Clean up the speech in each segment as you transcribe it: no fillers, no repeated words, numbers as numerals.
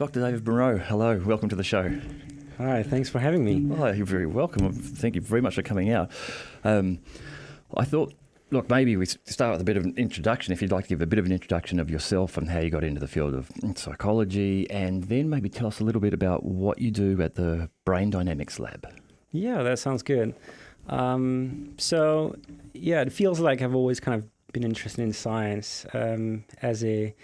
Dr. David Moreau, hello, welcome to the show. Hi, thanks for having me. Oh, you're very welcome. Thank you very much for coming out. I thought, look, maybe we start with a bit of an introduction, if you'd like to give a bit of an introduction of yourself and how you got into the field of psychology, and then maybe tell us a little bit about what you do at the Brain Dynamics Lab. Yeah, that sounds good. It feels like I've always kind of been interested in science. As a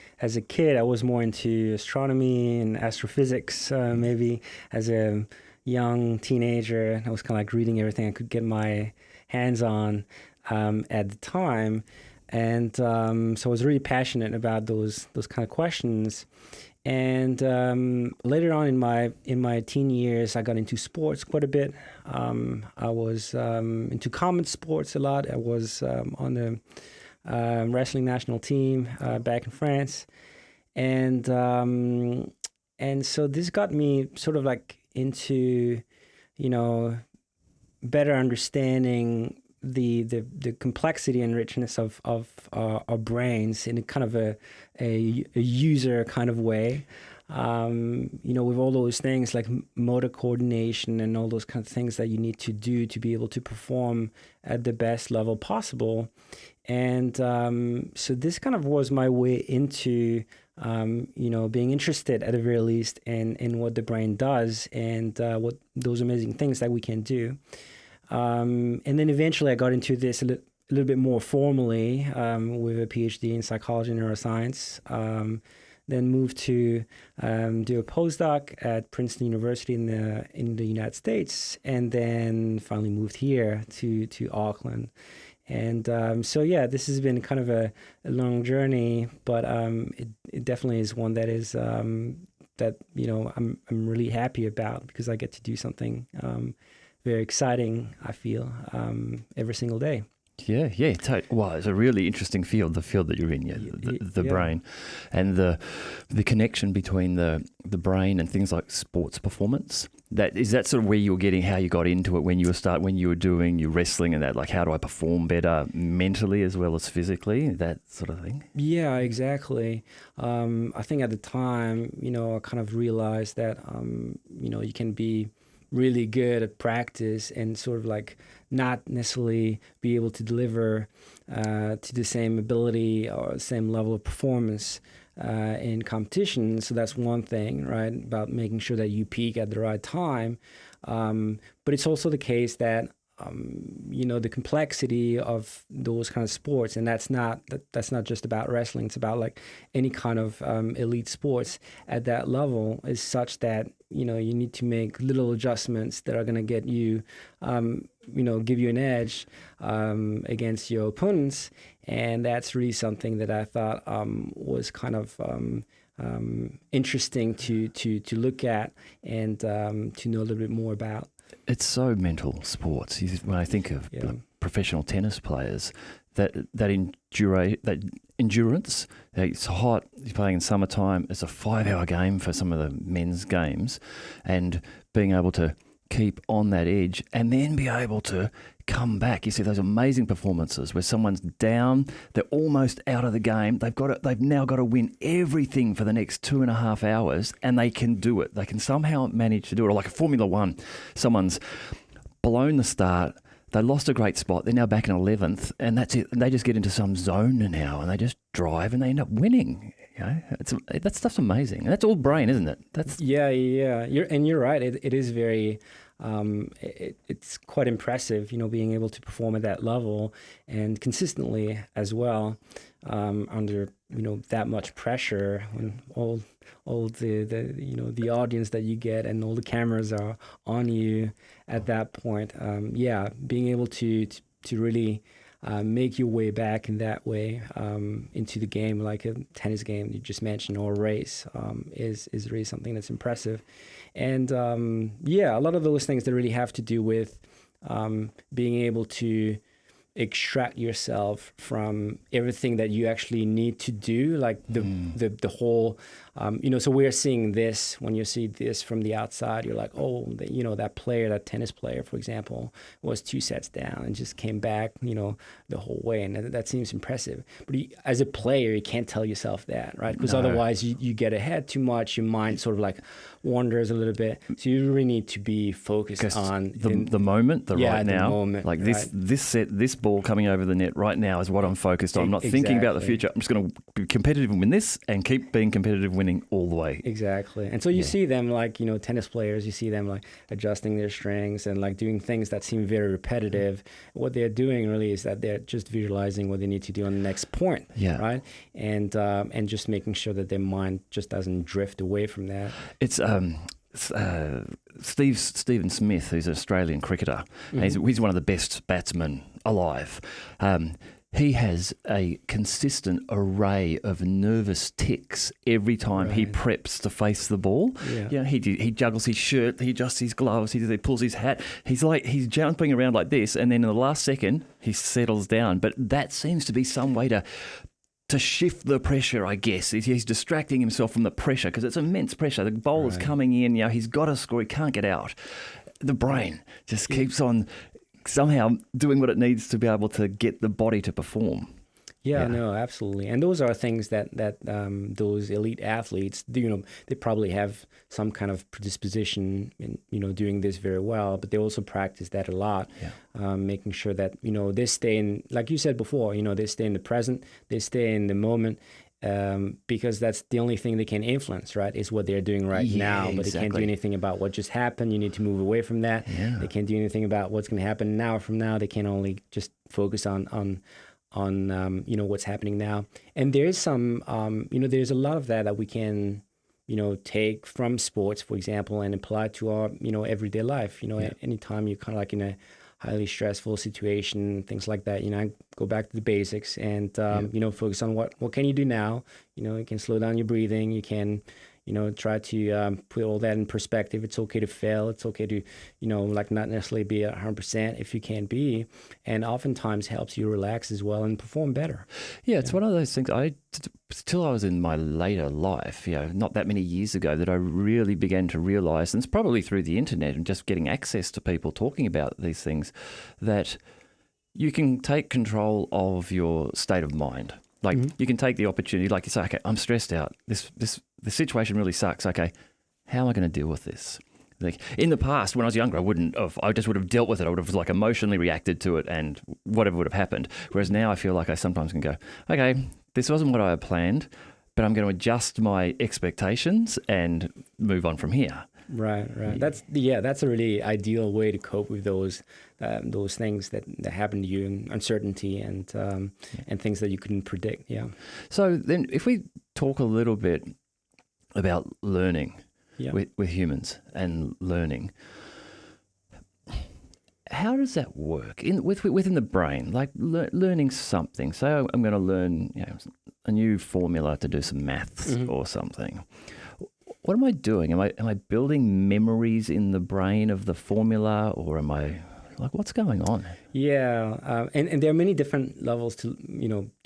kid, I was more into astronomy and astrophysics. Maybe as a young teenager, I was kind of like reading everything I could get my hands on at the time, and so I was really passionate about those kind of questions. And later on in my teen years, I got into sports quite a bit. I was into common sports a lot. I was on the wrestling national team back in France, and so this got me sort of like into, better understanding the complexity and richness of our brains in a kind of a user kind of way. With all those things like motor coordination and all those kind of things that you need to do to be able to perform at the best level possible. And so this kind of was my way into, being interested at the very least in what the brain does and what those amazing things that we can do. And then eventually I got into this a little bit more formally with a PhD in psychology and neuroscience. Then moved to do a postdoc at Princeton University in the United States, and then finally moved here to Auckland. And this has been kind of a long journey, but it definitely is one that is that I'm really happy about, because I get to do something very exciting, I feel, every single day. Yeah. Well, it's a really interesting field, the field that you're in, the brain, and the connection between the brain and things like sports performance. Is that sort of where you were getting, how you got into it when you were doing your wrestling and that, like, how do I perform better mentally as well as physically, that sort of thing? Yeah, exactly. I think at the time, I kind of realized that, you can be really good at practice and sort of like not necessarily be able to deliver to the same ability or same level of performance in competition. So that's one thing, right, about making sure that you peak at the right time. But it's also the case that the complexity of those kind of sports, and that's not just about wrestling. It's about like any kind of elite sports at that level, is such that you need to make little adjustments that are going to get you, give you an edge against your opponents. And that's really something that I thought was kind of interesting to look at and to know a little bit more about. It's so mental, sports. When I think of professional tennis players, that endurance, it's hot, you're playing in summertime, it's a 5-hour game for some of the men's games, and being able to keep on that edge and then be able to come back. You see those amazing performances where someone's down, they're almost out of the game, they've now got to win everything for the next 2.5 hours, and they can do it. They can somehow manage to do it. Or like a Formula One, someone's blown the start, they lost a great spot, they're now back in 11th, and that's it. And they just get into some zone now, and they just drive, and they end up winning. That stuff's amazing. And that's all brain, isn't it? Yeah. You're right. It is very. It's quite impressive, being able to perform at that level and consistently as well, under that much pressure, when all the audience that you get and all the cameras are on you at that point. Being able to really make your way back in that way into the game, like a tennis game you just mentioned, or a race, is really something that's impressive. And a lot of those things that really have to do with being able to extract yourself from everything that you actually need to do, like the whole, so we're seeing this. When you see this from the outside, you're like, oh, that player, that tennis player, for example, was 2 sets down and just came back, the whole way. And that seems impressive. But as a player, you can't tell yourself that, right? Because otherwise you get ahead too much. Your mind sort of like wanders a little bit. So you really need to be focused on the moment, right now. Moment, like right. this ball coming over the net right now is what I'm focused on. I'm not thinking about the future. I'm just going to be competitive and win this and keep being competitive, winning all the way. Exactly. And so you see them like, tennis players, you see them like adjusting their strings and like doing things that seem very repetitive. What they're doing really is that they're just visualizing what they need to do on the next point, right? And just making sure that their mind just doesn't drift away from that. It's Stephen Smith, who's an Australian cricketer. Mm-hmm. He's one of the best batsmen alive. He has a consistent array of nervous tics every time he preps to face the ball. Yeah. He juggles his shirt, he adjusts his gloves, he pulls his hat. He's jumping around like this, and then in the last second he settles down. But that seems to be some way to shift the pressure, I guess. He's distracting himself from the pressure because it's immense pressure. The bowler's coming in, he's got to score, he can't get out. The brain just keeps on somehow doing what it needs to be able to get the body to perform. Yeah, no, absolutely. And those are things that those elite athletes, they probably have some kind of predisposition in, doing this very well, but they also practice that a lot, making sure that, they stay in, like you said before, they stay in the present, they stay in the moment, because that's the only thing they can influence, right, is what they're doing now, but they can't do anything about what just happened. You need to move away from that. They can't do anything about what's going to happen an hour from now. They can only just focus on what's happening now. And there is some, there's a lot of that we can, take from sports, for example, and apply to our, everyday life. Anytime you're kind of like in a highly stressful situation, things like that, go back to the basics and, focus on what can you do now? You can slow down your breathing. You can, try to put all that in perspective. It's okay to fail. It's okay to, not necessarily be 100% if you can't be. And oftentimes helps you relax as well and perform better. Yeah, it's one of those things. Till I was in my later life, not that many years ago, that I really began to realise, and it's probably through the internet and just getting access to people talking about these things, that you can take control of your state of mind. Like you can take the opportunity, like you say, okay, I'm stressed out. The situation really sucks. Okay, how am I going to deal with this? Like in the past, when I was younger, I just would have dealt with it. I would have like emotionally reacted to it and whatever would have happened. Whereas now I feel like I sometimes can go, okay, this wasn't what I had planned, but I'm going to adjust my expectations and move on from here. Right. That's a really ideal way to cope with those things that happen to you, and uncertainty and things that you couldn't predict. Yeah. So then, if we talk a little bit about learning with humans and learning, how does that work within the brain? Like learning something. So I'm going to learn a new formula to do some maths or something. What am I doing? Am I building memories in the brain of the formula, or am I like, what's going on? Yeah, and there are many different levels to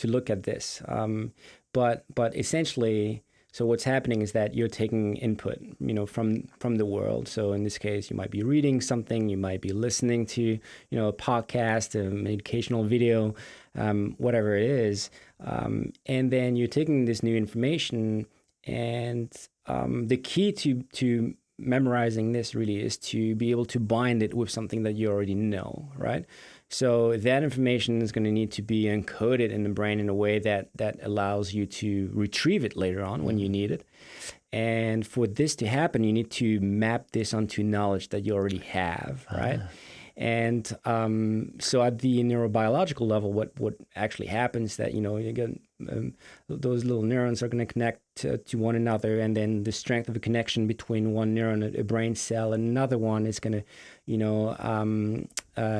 look at this. But essentially, so what's happening is that you're taking input, from the world. So in this case, you might be reading something, you might be listening to, a podcast, an educational video, whatever it is, and then you're taking this new information. And the key to memorizing this really is to be able to bind it with something that you already know, right? So that information is going to need to be encoded in the brain in a way that allows you to retrieve it later on when you need it. And for this to happen, you need to map this onto knowledge that you already have, right? And so at the neurobiological level, what actually happens that, you get those little neurons are going to connect to one another, and then the strength of a connection between one neuron, a brain cell, and another one is going to,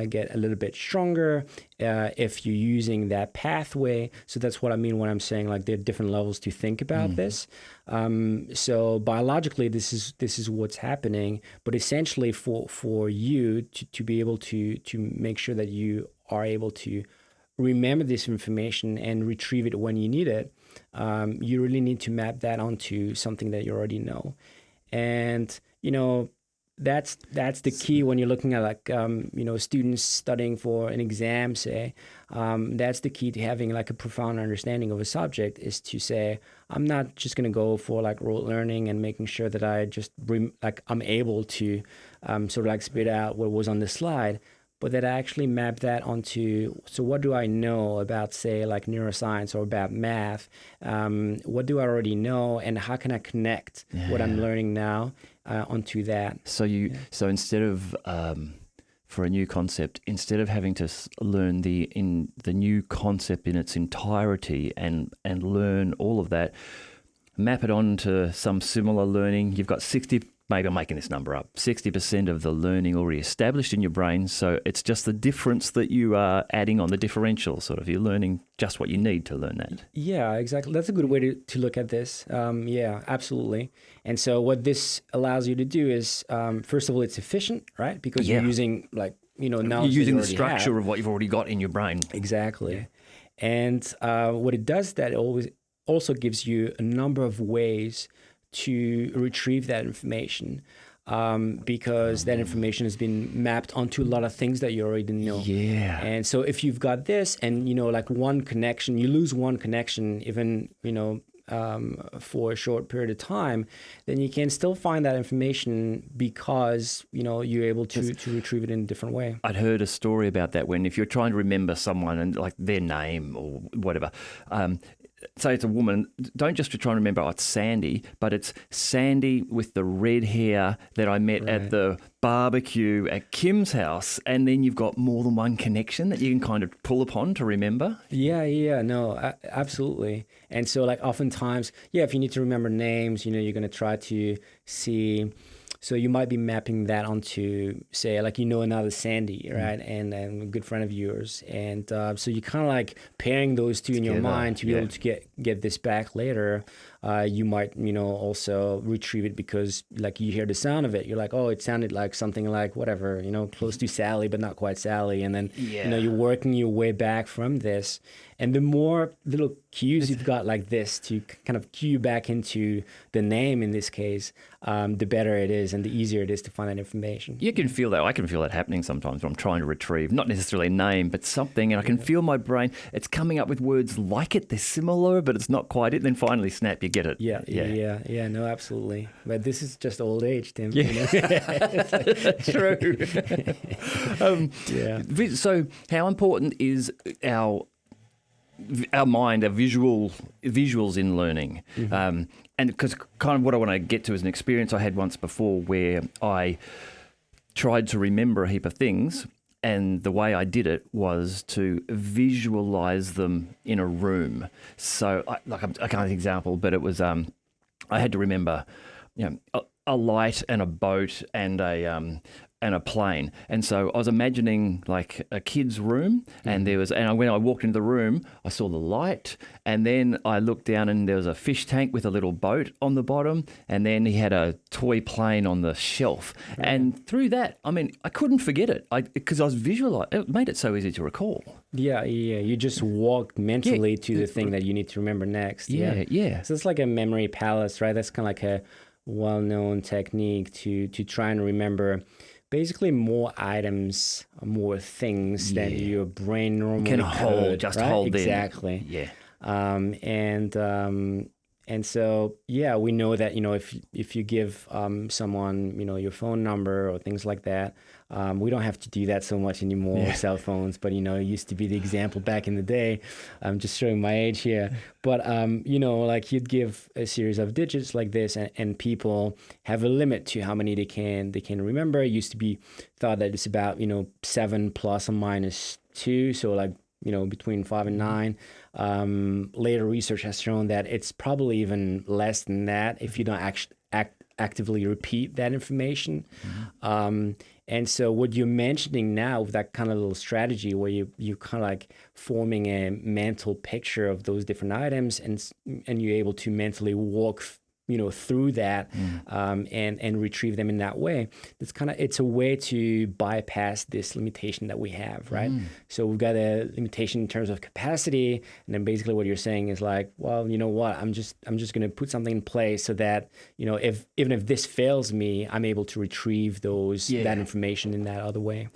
get a little bit stronger if you're using that pathway. So that's what I mean when I'm saying like there are different levels to think about this. So biologically, this is what's happening, but essentially for you to be able to make sure that you are able to remember this information and retrieve it when you need it, you really need to map that onto something that you already know. And, that's the key when you're looking at like, students studying for an exam, say. That's the key to having like a profound understanding of a subject, is to say, I'm not just going to go for like rote learning and making sure that I just I'm able to sort of like spit out what was on the slide, but that I actually map that onto, so what do I know about, say, like neuroscience or about math? What do I already know, and how can I connect what I'm learning now onto that? So instead of for a new concept, instead of having to learn the new concept in its entirety and learn all of that, map it on to some similar learning. You've got 60. Maybe I'm making this number up, 60% of the learning already established in your brain. So it's just the difference that you are adding on, the differential, sort of. You're learning just what you need to learn that. Yeah, exactly. That's a good way to look at this. Yeah, absolutely. And so what this allows you to do is, first of all, it's efficient, right? Because you're using knowledge. You're using the structure of what you've already got in your brain. Exactly. Yeah. And what it does, that it also gives you a number of ways to retrieve that information, because that information has been mapped onto a lot of things that you already know. Yeah. And so if you've got this and, like one connection, you lose one connection, even, for a short period of time, then you can still find that information because, you're able to retrieve it in a different way. I'd heard a story about that, when if you're trying to remember someone and like their name or whatever, say it's a woman, don't just try and remember, it's Sandy, but it's Sandy with the red hair that I met at the barbecue at Kim's house, and then you've got more than one connection that you can kind of pull upon to remember. No, absolutely. And so like oftentimes, if you need to remember names, you're going to try to see. So you might be mapping that onto, say, like, another Sandy, right? And a good friend of yours. And so you're kind of like pairing those two in your mind to be able to get this back later. You might, also retrieve it because, like, you hear the sound of it. You're like, oh, it sounded like something like whatever, close to Sally, but not quite Sally. And then, you're working your way back from this. And the more little cues you've got like this to kind of cue back into the name in this case, the better it is and the easier it is to find that information. You can feel that. I can feel that happening sometimes when I'm trying to retrieve, not necessarily a name, but something, and I can feel my brain, it's coming up with words like it. They're similar, but it's not quite it. And then finally, snap, you get it. Yeah, no, absolutely. But this is just old age, Tim. Yeah. True. So how important is our mind, our visuals in learning? And because kind of what I want to get to is an experience I had once before where I tried to remember a heap of things, and the way I did it was to visualize them in a room. So I can't think of an example, but it was I had to remember a light and a boat and a plane. And so I was imagining like a kid's room, and when I walked into the room, I saw the light, and then I looked down and there was a fish tank with a little boat on the bottom, and then he had a toy plane on the shelf. Right. And through that, I couldn't forget it because I was visualizing. It made it so easy to recall. Yeah. You just walked mentally to the thing that you need to remember next. Yeah. So it's like a memory palace, right? That's kind of like a well-known technique to try and remember basically more items, more things than your brain normally can hold, right? hold exactly. Yeah. And so we know that if you give someone your phone number or things like that, we don't have to do that so much anymore with cell phones, but it used to be the example back in the day. I'm just showing my age here, but like you'd give a series of digits like this, and people have a limit to how many they can remember. It used to be thought that it's about 7 plus or minus 2, so like between 5 and 9. Later research has shown that it's probably even less than that if you don't actively repeat that information. And so what you're mentioning now with that kind of little strategy where you kind of like forming a mental picture of those different items, and you're able to mentally walk through that and retrieve them in that way. It's a way to bypass this limitation that we have, right? So we've got a limitation in terms of capacity, and then basically what you're saying is like, well, you know what, I'm just going to put something in place so that even if this fails me, I'm able to retrieve that information in that other way.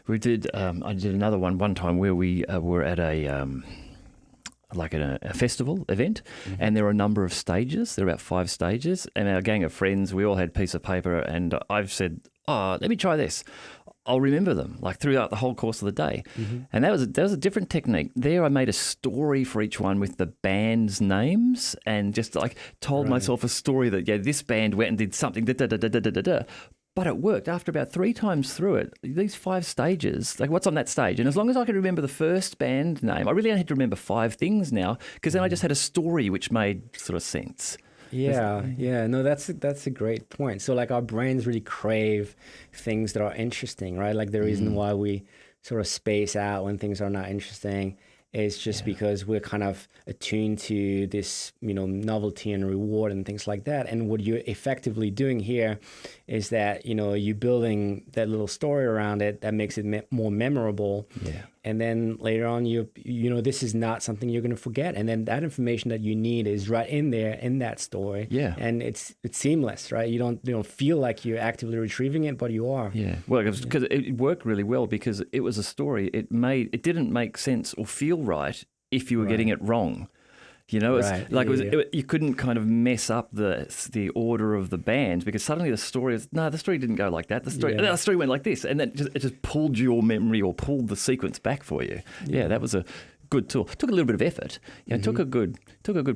We did. I did another one time where we were at a festival event, and there were a number of stages. There were about 5 stages, and our gang of friends, we all had a piece of paper, and I've said, let me try this. I'll remember them like throughout the whole course of the day. And that was a different technique. There I made a story for each one with the band's names, and just like told myself a story that, this band went and did something, da-da-da-da-da-da-da. But it worked. After about 3 times through it, these 5 stages, like what's on that stage? And as long as I could remember the first band name, I really only had to remember 5 things now, because then I just had a story which made sort of sense. Yeah. No, that's a great point. So like our brains really crave things that are interesting, right? Like the reason why we sort of space out when things are not interesting is just because we're kind of attuned to this, novelty and reward and things like that. And what you're effectively doing here is that, you're building that little story around it that makes it more memorable. Yeah. And then later on, this is not something you're going to forget. And then that information that you need is right in there in that story. Yeah. And it's seamless, right? You don't feel like you're actively retrieving it, but you are. Yeah. Well, because it worked really well, because it was a story. It didn't make sense or feel right if you were getting it wrong. You couldn't kind of mess up the order of the band, because suddenly the story didn't go like that. The story went like this, and then it just pulled your memory or pulled the sequence back for you. Yeah, that was a good tool. It took a little bit of effort. It took a good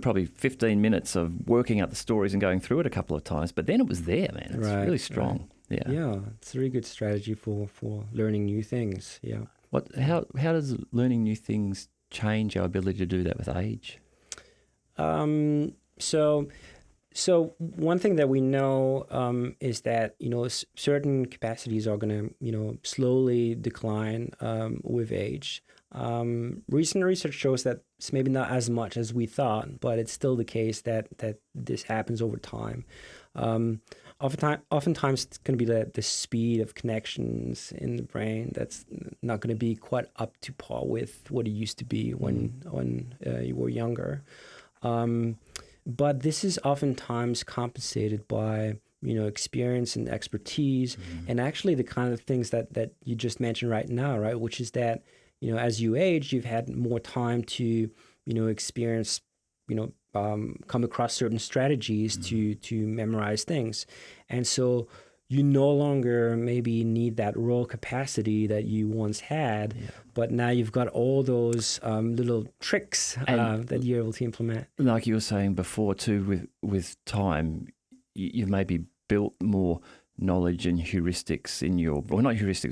probably 15 minutes of working out the stories and going through it a couple of times, but then it was there, man. It's really strong. Right. Yeah, it's a really good strategy for learning new things. Yeah. How does learning new things change our ability to do that with age? So one thing that we know is that certain capacities are going to slowly decline with age. Recent research shows that it's maybe not as much as we thought, but it's still the case that this happens over time. Oftentimes it's going to be the speed of connections in the brain that's not going to be quite up to par with what it used to be when you were younger. But this is oftentimes compensated by, experience and expertise, and actually the kind of things that you just mentioned right now, right? Which is that, as you age, you've had more time to, experience, come across certain strategies to memorize things. And so you no longer maybe need that raw capacity that you once had, but now you've got all those little tricks that you're able to implement. Like you were saying before too, with time, you've maybe built more knowledge and heuristics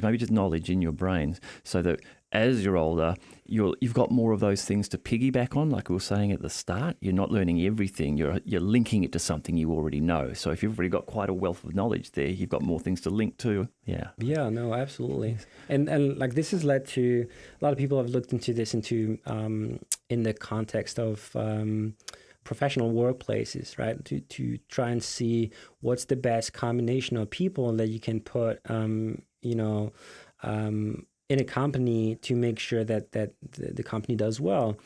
maybe just knowledge in your brains, so that as you're older, you've got more of those things to piggyback on. Like we were saying at the start, you're not learning everything. You're linking it to something you already know. So if you've already got quite a wealth of knowledge there, you've got more things to link to. Yeah. Yeah. No. Absolutely. And like this has led to a lot of people have looked into this in the context of professional workplaces, right? To try and see what's the best combination of people that you can put, in a company to make sure that the company does well.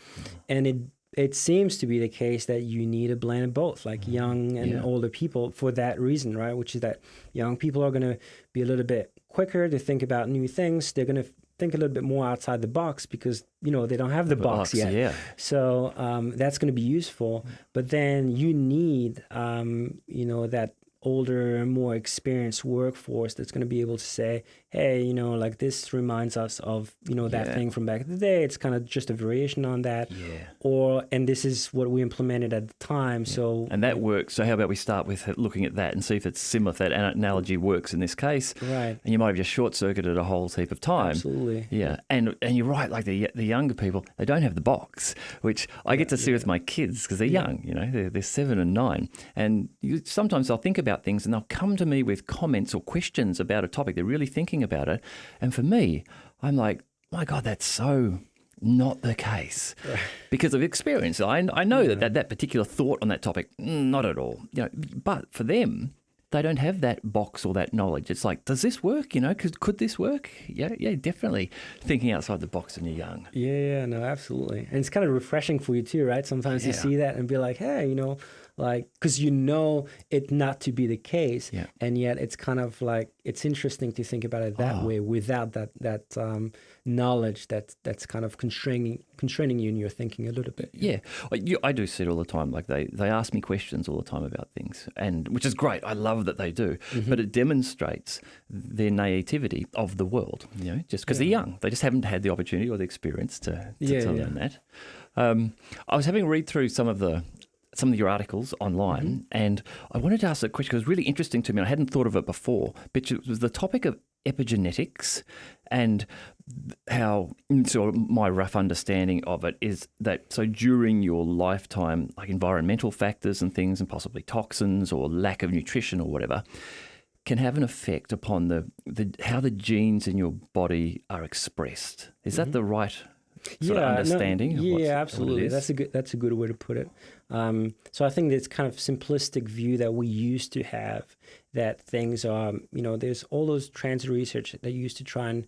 And it seems to be the case that you need a blend of both, like young and older people, for that reason, right? Which is that young people are going to be a little bit quicker to think about new things. They're going to think a little bit more outside the box because, they don't have the box yet. Yeah. So that's going to be useful. But then you need, that older, more experienced workforce that's going to be able to say, hey, like this reminds us of, that thing from back in the day. It's kind of just a variation on that. Yeah. And this is what we implemented at the time. Yeah. So and that works. So how about we start with looking at that and see if it's similar, if that analogy works in this case. Right. And you might have just short-circuited a whole heap of time. Absolutely. Yeah. And you're right, like the younger people, they don't have the box, which I get to see with my kids because they're young, they're 7 and 9. And sometimes I'll think about things and they'll come to me with comments or questions about a topic. They're really thinking about it. And for me, I'm like, my God, that's so not the case because of experience. I know that particular thought on that topic, not at all. But for them, they don't have that box or that knowledge. It's like, does this work? Could this work? Yeah, definitely thinking outside the box when you're young. Yeah, no, absolutely. And it's kind of refreshing for you too, right? Sometimes you see that and be like, hey, like, because it not to be the case, and yet it's kind of like, it's interesting to think about it that way without that knowledge that's kind of constraining you in your thinking a little bit. Yeah, I do see it all the time. Like they ask me questions all the time about things, and which is great. I love that they do, but it demonstrates their naivety of the world. Just because they're young, they just haven't had the opportunity or the experience to learn that. I was having a read through some of your articles online, and I wanted to ask a question because it was really interesting to me. I hadn't thought of it before, but it was the topic of epigenetics and how, so my rough understanding of it is that, so during your lifetime, like environmental factors and things and possibly toxins or lack of nutrition or whatever can have an effect upon how the genes in your body are expressed. Is that the right sort of understanding? Absolutely. That's a good way to put it. So I think this kind of simplistic view that we used to have, that things are, there's all those transit research that used to try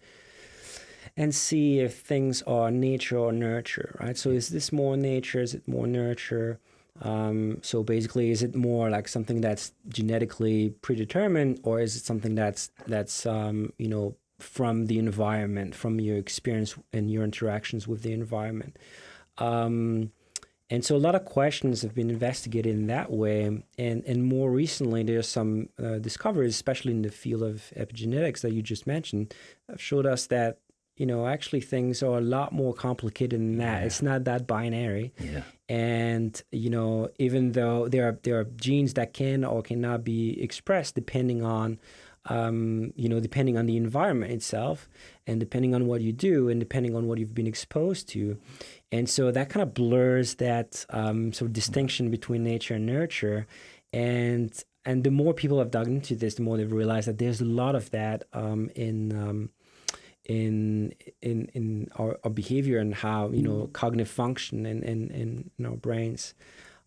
and see if things are nature or nurture, right? So is this more nature? Is it more nurture? So basically, is it more like something that's genetically predetermined, or is it something that's from the environment, from your experience and your interactions with the environment? And so a lot of questions have been investigated in that way. And more recently, there's some discoveries, especially in the field of epigenetics that you just mentioned, have showed us that, actually things are a lot more complicated than that. It's not that binary. Yeah. And, even though there are genes that can or cannot be expressed depending on depending on the environment itself, and depending on what you do, and depending on what you've been exposed to. And so that kind of blurs that sort of distinction between nature and nurture. And the more people have dug into this, the more they've realized that there's a lot of that in our behavior and how, cognitive function in our brains.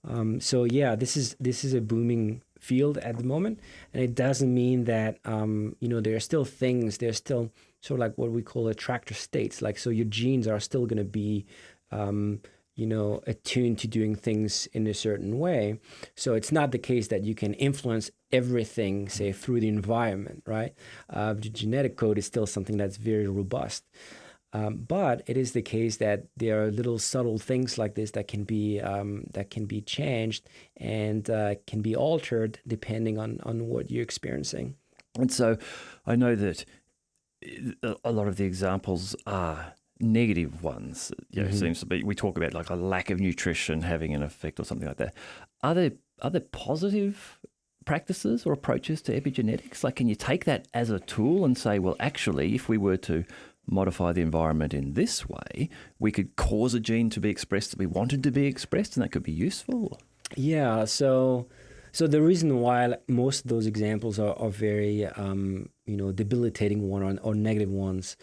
This is a booming field at the moment, and it doesn't mean that there are still things, there's still sort of like what we call attractor states, like, so your genes are still going to be attuned to doing things in a certain way. So it's not the case that you can influence everything, say, through the environment, right? The genetic code is still something that's very robust. But it is the case that there are little subtle things like this that can be changed and can be altered depending on what you're experiencing. And so I know that a lot of the examples are negative ones. Seems to be, we talk about like a lack of nutrition having an effect or something like that. Are there positive practices or approaches to epigenetics? Like, can you take that as a tool and say, well, actually, if we were to modify the environment in this way, we could cause a gene to be expressed that we wanted to be expressed, and that could be useful? Yeah, so the reason why most of those examples are very debilitating one or negative ones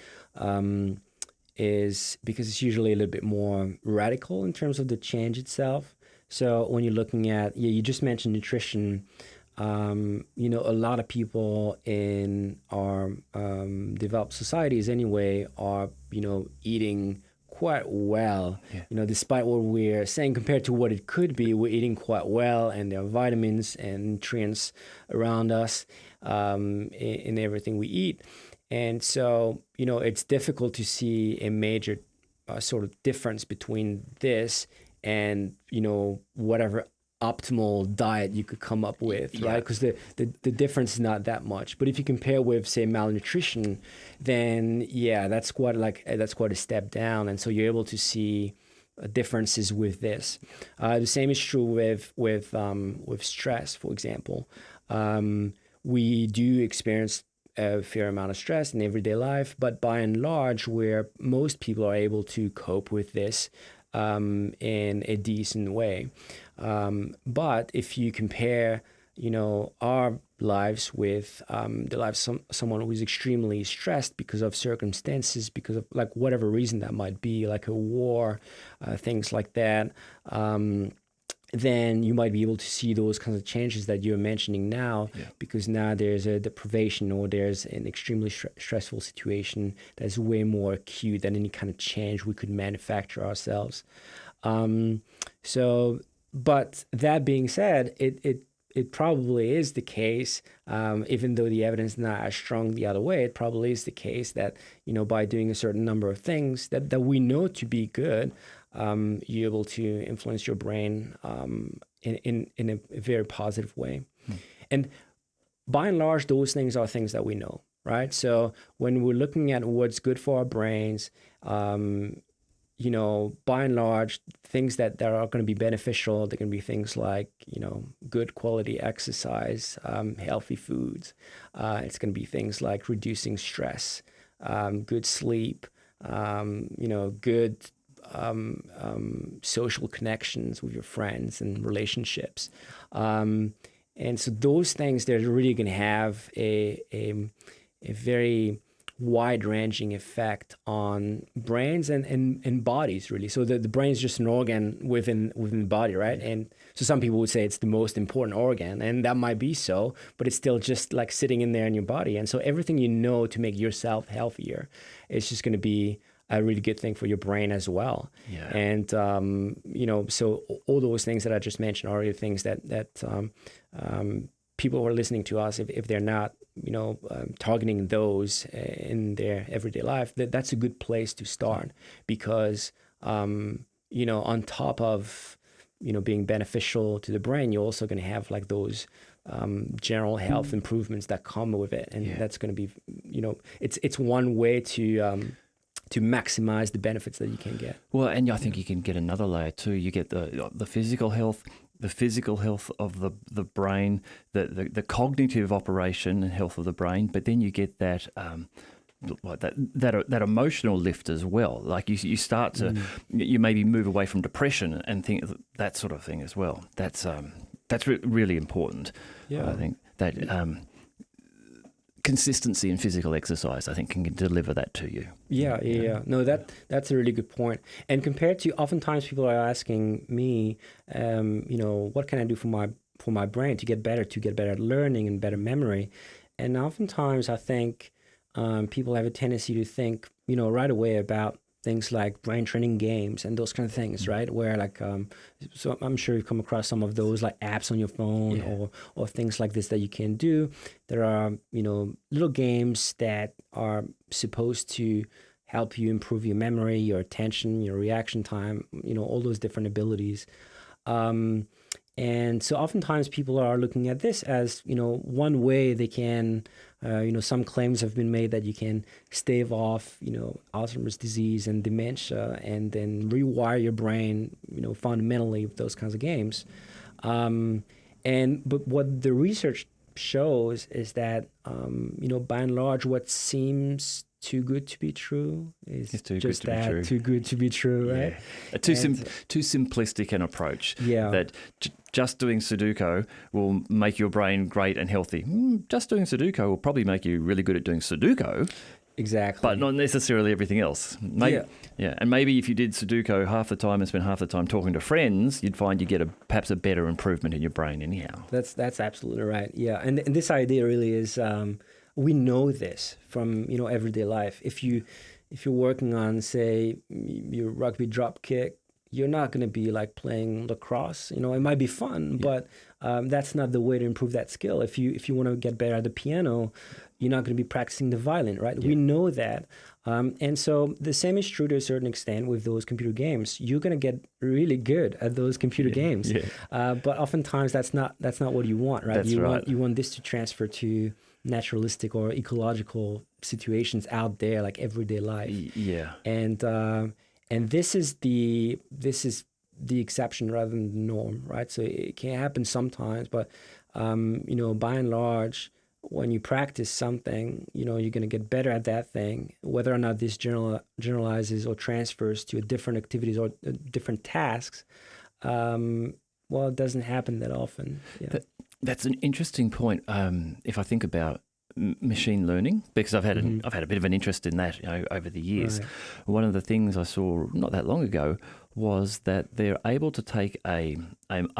is because it's usually a little bit more radical in terms of the change itself. So when you're looking at, you just mentioned nutrition. A lot of people in our developed societies anyway are, eating quite well. Yeah. Despite what we're saying compared to what it could be, we're eating quite well, and there are vitamins and nutrients around us in everything we eat. And so, it's difficult to see a major sort of difference between this and, whatever optimal diet you could come up with, right? Because the difference is not that much. But if you compare with, say, malnutrition, then that's quite a step down. And so you're able to see differences with this. The same is true with stress, for example. We do experience a fair amount of stress in everyday life, but by and large, where most people are able to cope with this in a decent way. But if you compare, our lives with the lives of someone who is extremely stressed because of circumstances, because of like whatever reason that might be, like a war, things like that, then you might be able to see those kinds of changes that you're mentioning now, because now there's a deprivation or there's an extremely stressful situation that's way more acute than any kind of change we could manufacture ourselves. But that being said, it probably is the case, even though the evidence is not as strong the other way, it probably is the case that, by doing a certain number of things that we know to be good, you're able to influence your brain in a very positive way. And by and large, those things are things that we know, right? So when we're looking at what's good for our brains, by and large, things that are going to be beneficial, they can be things like, good quality exercise, healthy foods. It's going to be things like reducing stress, good sleep, good social connections with your friends and relationships. And so those things, they're really going to have a very wide-ranging effect on brains and bodies, really. So the brain is just an organ within the body, right? And so some people would say it's the most important organ, and that might be so, but it's still just like sitting in there in your body. And so everything to make yourself healthier is just going to be a really good thing for your brain as well. Yeah. And so all those things that I just mentioned are really things that people who are listening to us, if they're not targeting those in their everyday life, that's a good place to start, because on top of being beneficial to the brain, you're also going to have like those general health improvements that come with it, and that's going to be it's one way to maximize the benefits that you can get. Well, and I think you can get another layer too. You get the physical health. The physical health of the brain, the cognitive operation and health of the brain, but then you get that that emotional lift as well. Like you start to you maybe move away from depression and think that sort of thing as well. That's really important. Yeah, I think that consistency in physical exercise, I think, can deliver that to you. Yeah. No, that's a really good point. And compared to, oftentimes people are asking me, what can I do for my brain to get better at learning and better memory? And oftentimes I think people have a tendency to think, right away about things like brain training games and those kind of things, right? Where like, so I'm sure you've come across some of those like apps on your phone or things like this that you can do. There are, little games that are supposed to help you improve your memory, your attention, your reaction time, all those different abilities. And so oftentimes people are looking at this as, one way they can, some claims have been made that you can stave off, Alzheimer's disease and dementia and then rewire your brain, fundamentally with those kinds of games. But what the research shows is that, by and large, what seems too good to be true is too good to be true, right? A too simplistic an approach. Yeah. That just doing Sudoku will make your brain great and healthy. Just doing Sudoku will probably make you really good at doing Sudoku. Exactly. But not necessarily everything else. And maybe if you did Sudoku half the time and spent half the time talking to friends, you'd find you get perhaps a better improvement in your brain anyhow. That's absolutely right. Yeah. And this idea really is, we know this from, everyday life. If you're working on, say, your rugby drop kick, you're not going to be like playing lacrosse. It might be fun, but that's not the way to improve that skill. If you want to get better at the piano, you're not going to be practicing the violin, right? Yeah. We know that. And so the same is true to a certain extent with those computer games. You're going to get really good at those computer games. Yeah. But oftentimes that's not what you want, right? You want this to transfer to naturalistic or ecological situations out there, like everyday life. Yeah. And this is the exception rather than the norm, right? So it can happen sometimes, but by and large, when you practice something, you're going to get better at that thing. Whether or not this generalizes or transfers to different activities or different tasks, it doesn't happen that often. Yeah. That's an interesting point. If I think about machine learning, because I've had a bit of an interest in that, over the years. Right. One of the things I saw not that long ago was that they're able to take a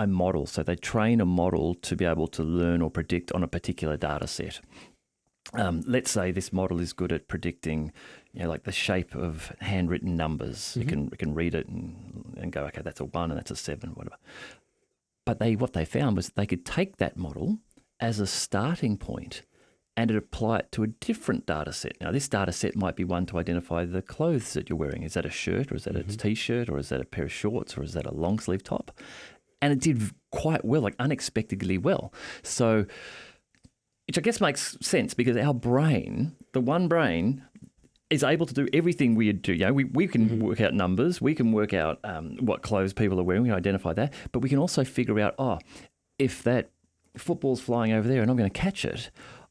model. So they train a model to be able to learn or predict on a particular data set. Let's say this model is good at predicting, like the shape of handwritten numbers. It can read it and go, okay, that's a 1 and that's a 7, whatever. But what they found was they could take that model as a starting point and apply it to a different data set. Now, this data set might be one to identify the clothes that you're wearing. Is that a shirt, or is that a T-shirt, or is that a pair of shorts, or is that a long sleeve top? And it did quite well, like unexpectedly well. So, which I guess makes sense because our brain, the one brain, is able to do everything we do. We can work out numbers, we can work out what clothes people are wearing, we can identify that, but we can also figure out, if that football's flying over there and I'm going to catch it,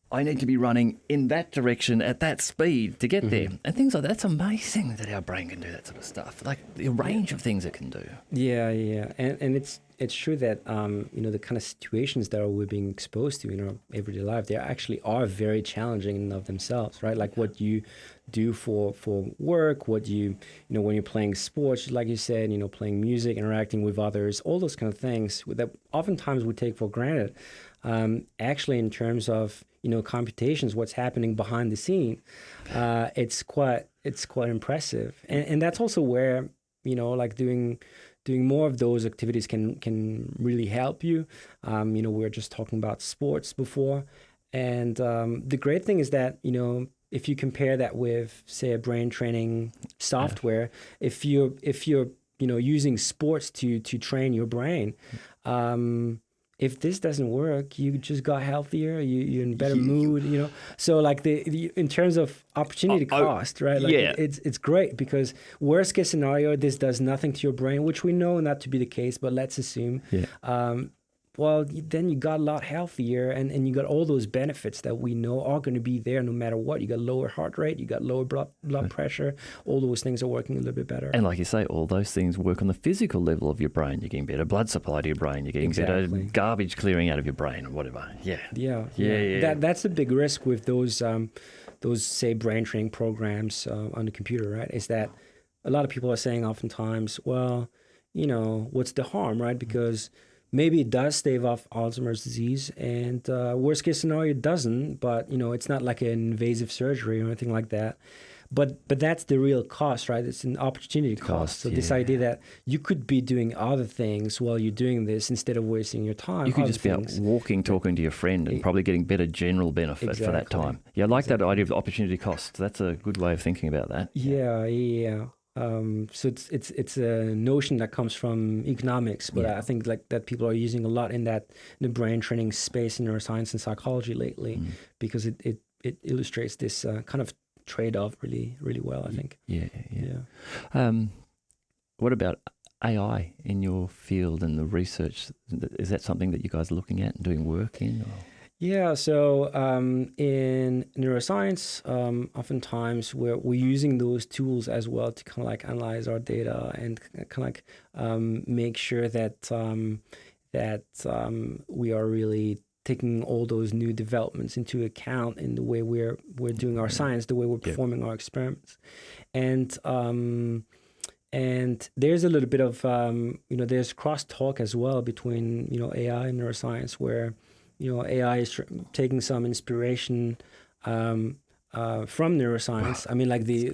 I need to be running in that direction at that speed to get there. And things like that. It's amazing that our brain can do that sort of stuff. Like the range of things it can do. Yeah. And it's true that, the kind of situations that we're being exposed to in our everyday life, they actually are very challenging in and of themselves, right? Like what you do for work, what when you're playing sports, like you said, playing music, interacting with others, all those kind of things that oftentimes we take for granted. Actually, in terms of computations, what's happening behind the scene, it's quite impressive, and that's also where like doing more of those activities can really help you. We were just talking about sports before, and the great thing is that if you compare that with, say, a brain training software, if you're using sports to train your brain. If this doesn't work, you just got healthier, you're in better mood, So like the in terms of opportunity cost, right? Like it's great because worst case scenario, this does nothing to your brain, which we know not to be the case, but let's assume. Well, then you got a lot healthier and you got all those benefits that we know are going to be there no matter what. You got lower heart rate, you got lower blood pressure. All those things are working a little bit better. And like you say, all those things work on the physical level of your brain. You're getting better blood supply to your brain. You're getting better garbage clearing out of your brain or whatever. Yeah. That's a big risk with those say brain training programs on the computer, right? Is that a lot of people are saying oftentimes, well, what's the harm, right? Because maybe it does stave off Alzheimer's disease, and worst case scenario, it doesn't. But it's not like an invasive surgery or anything like that. But that's the real cost, right? It's an opportunity cost. So this idea that you could be doing other things while you're doing this instead of wasting your time. You could just be out walking, talking to your friend, and probably getting better general benefit for that time. Yeah, I like that idea of opportunity cost. That's a good way of thinking about that. Yeah. So it's a notion that comes from economics, but I think like that people are using a lot in the brain training space in neuroscience and psychology lately, because it illustrates this kind of trade-off really, really well, I think. Yeah. What about AI in your field and the research? Is that something that you guys are looking at and doing work in? Or? Yeah, so in neuroscience, oftentimes we're using those tools as well to kind of like analyze our data and kind of like make sure that we are really taking all those new developments into account in the way we're doing our science, the way we're performing our experiments, and there's a little bit of there's crosstalk as well between AI and neuroscience where. AI is taking some inspiration from neuroscience. I mean, like the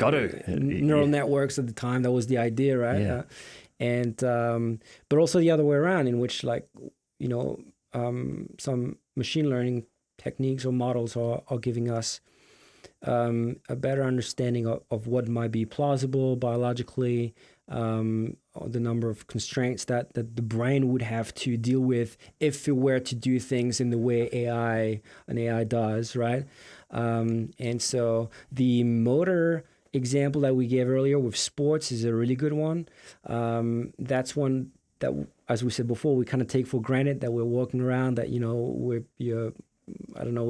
neural networks at the time, that was the idea, right? Yeah. But also the other way around, in which some machine learning techniques or models are giving us a better understanding of what might be plausible biologically, the number of constraints that the brain would have to deal with if it were to do things in the way an AI does, right? And so the motor example that we gave earlier with sports is a really good one. That's one that, as we said before, we kind of take for granted that we're walking around, that we're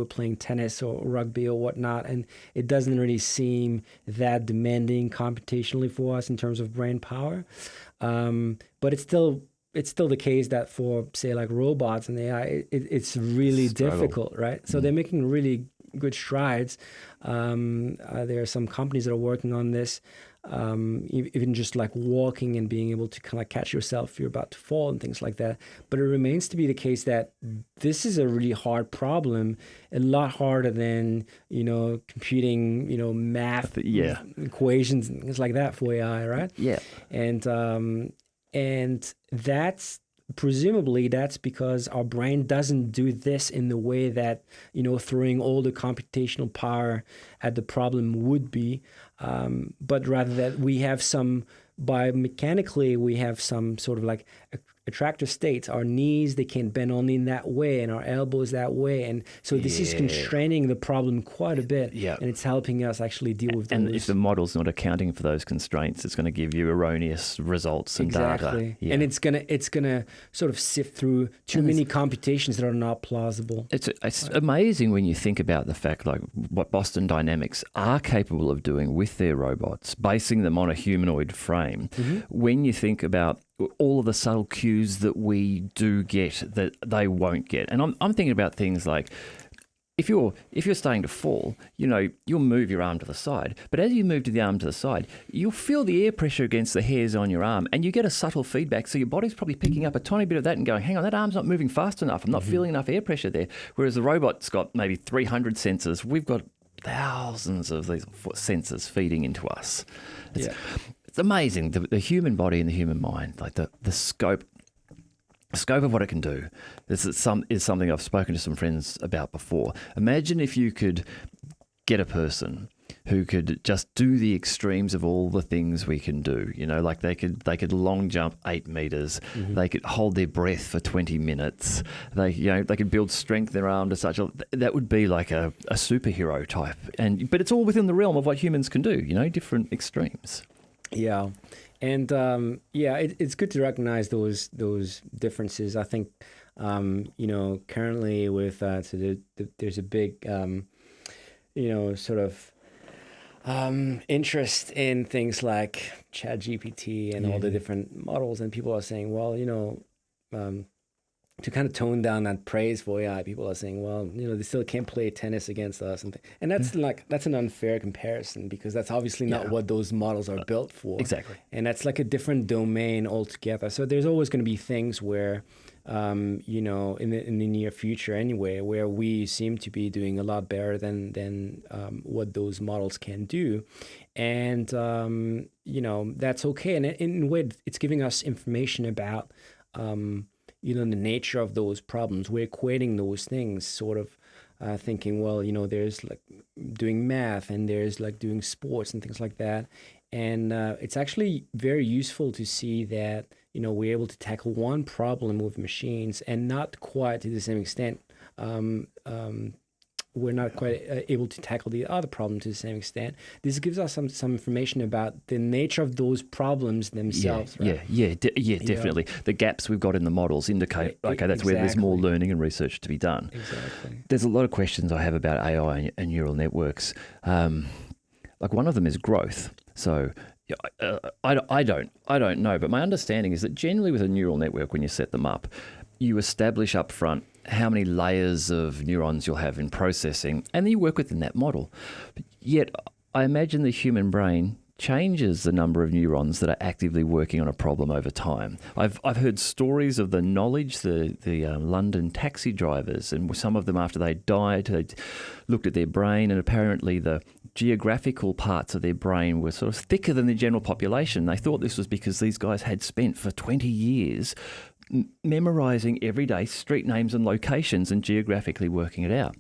playing tennis or rugby or whatnot, and it doesn't really seem that demanding computationally for us in terms of brain power. But it's still it's still the case that for, say, like robots and AI, it's really difficult, right? So they're making really good strides. There are some companies that are working on this, even just like walking and being able to kind of catch yourself if you're about to fall and things like that. But it remains to be the case that this is a really hard problem, a lot harder than, computing, math equations and things like that for AI, right? Yeah. And that's presumably that's because our brain doesn't do this in the way that, throwing all the computational power at the problem would be, but rather that we have biomechanically, we have some sort of like attractor states. Our knees, they can bend only in that way, and our elbows that way. And so this is constraining the problem quite a bit, and it's helping us actually deal with those. And if the model's not accounting for those constraints, it's going to give you erroneous results and data. Yeah. And it's gonna sort of sift through too many computations that are not plausible. It's amazing when you think about the fact, like what Boston Dynamics are capable of doing with their robots, basing them on a humanoid frame. When you think about all of the subtle cues that we do get that they won't get. And I'm thinking about things like if you're starting to fall, you'll move your arm to the side. But as you move the arm to the side, you'll feel the air pressure against the hairs on your arm, and you get a subtle feedback. So your body's probably picking up a tiny bit of that and going, hang on, that arm's not moving fast enough. I'm not feeling enough air pressure there. Whereas the robot's got maybe 300 sensors. We've got thousands of these sensors feeding into us. It's amazing, the human body and the human mind, like the scope of what it can do. This is something I've spoken to some friends about before. Imagine if you could get a person who could just do the extremes of all the things we can do. Like they could long jump 8 meters. They could hold their breath for 20 minutes. They could build strength in their arm to such that would be like a superhero type. But it's all within the realm of what humans can do. Different extremes. Yeah. And it's good to recognize those differences. I think, currently with there's a big, sort of interest in things like ChatGPT and all the different models, and people are saying, well, to kind of tone down that praise for AI, people are saying, well, they still can't play tennis against us. And that's an unfair comparison, because that's obviously not what those models are built for. Exactly. And that's like a different domain altogether. So there's always going to be things where, in the near future anyway, where we seem to be doing a lot better than what those models can do. And, that's okay. And in a way, it's giving us information about, the nature of those problems. We're equating those things, sort of thinking, well, there's like doing math and there's like doing sports and things like that. And it's actually very useful to see that, we're able to tackle one problem with machines and not quite to the same extent. We're not quite able to tackle the other problem to the same extent. This gives us some information about the nature of those problems themselves. Definitely. The gaps we've got in the models indicate, that's where there's more learning and research to be done. Exactly. There's a lot of questions I have about AI and neural networks. Like one of them is growth. So I don't know, but my understanding is that generally with a neural network, when you set them up, you establish up front how many layers of neurons you'll have in processing, and then you work within that model. But yet, I imagine the human brain changes the number of neurons that are actively working on a problem over time. I've heard stories of the knowledge, the London taxi drivers, and some of them after they died, they looked at their brain, and apparently the geographical parts of their brain were sort of thicker than the general population. They thought this was because these guys had spent for 20 years memorizing everyday street names and locations and geographically working it out.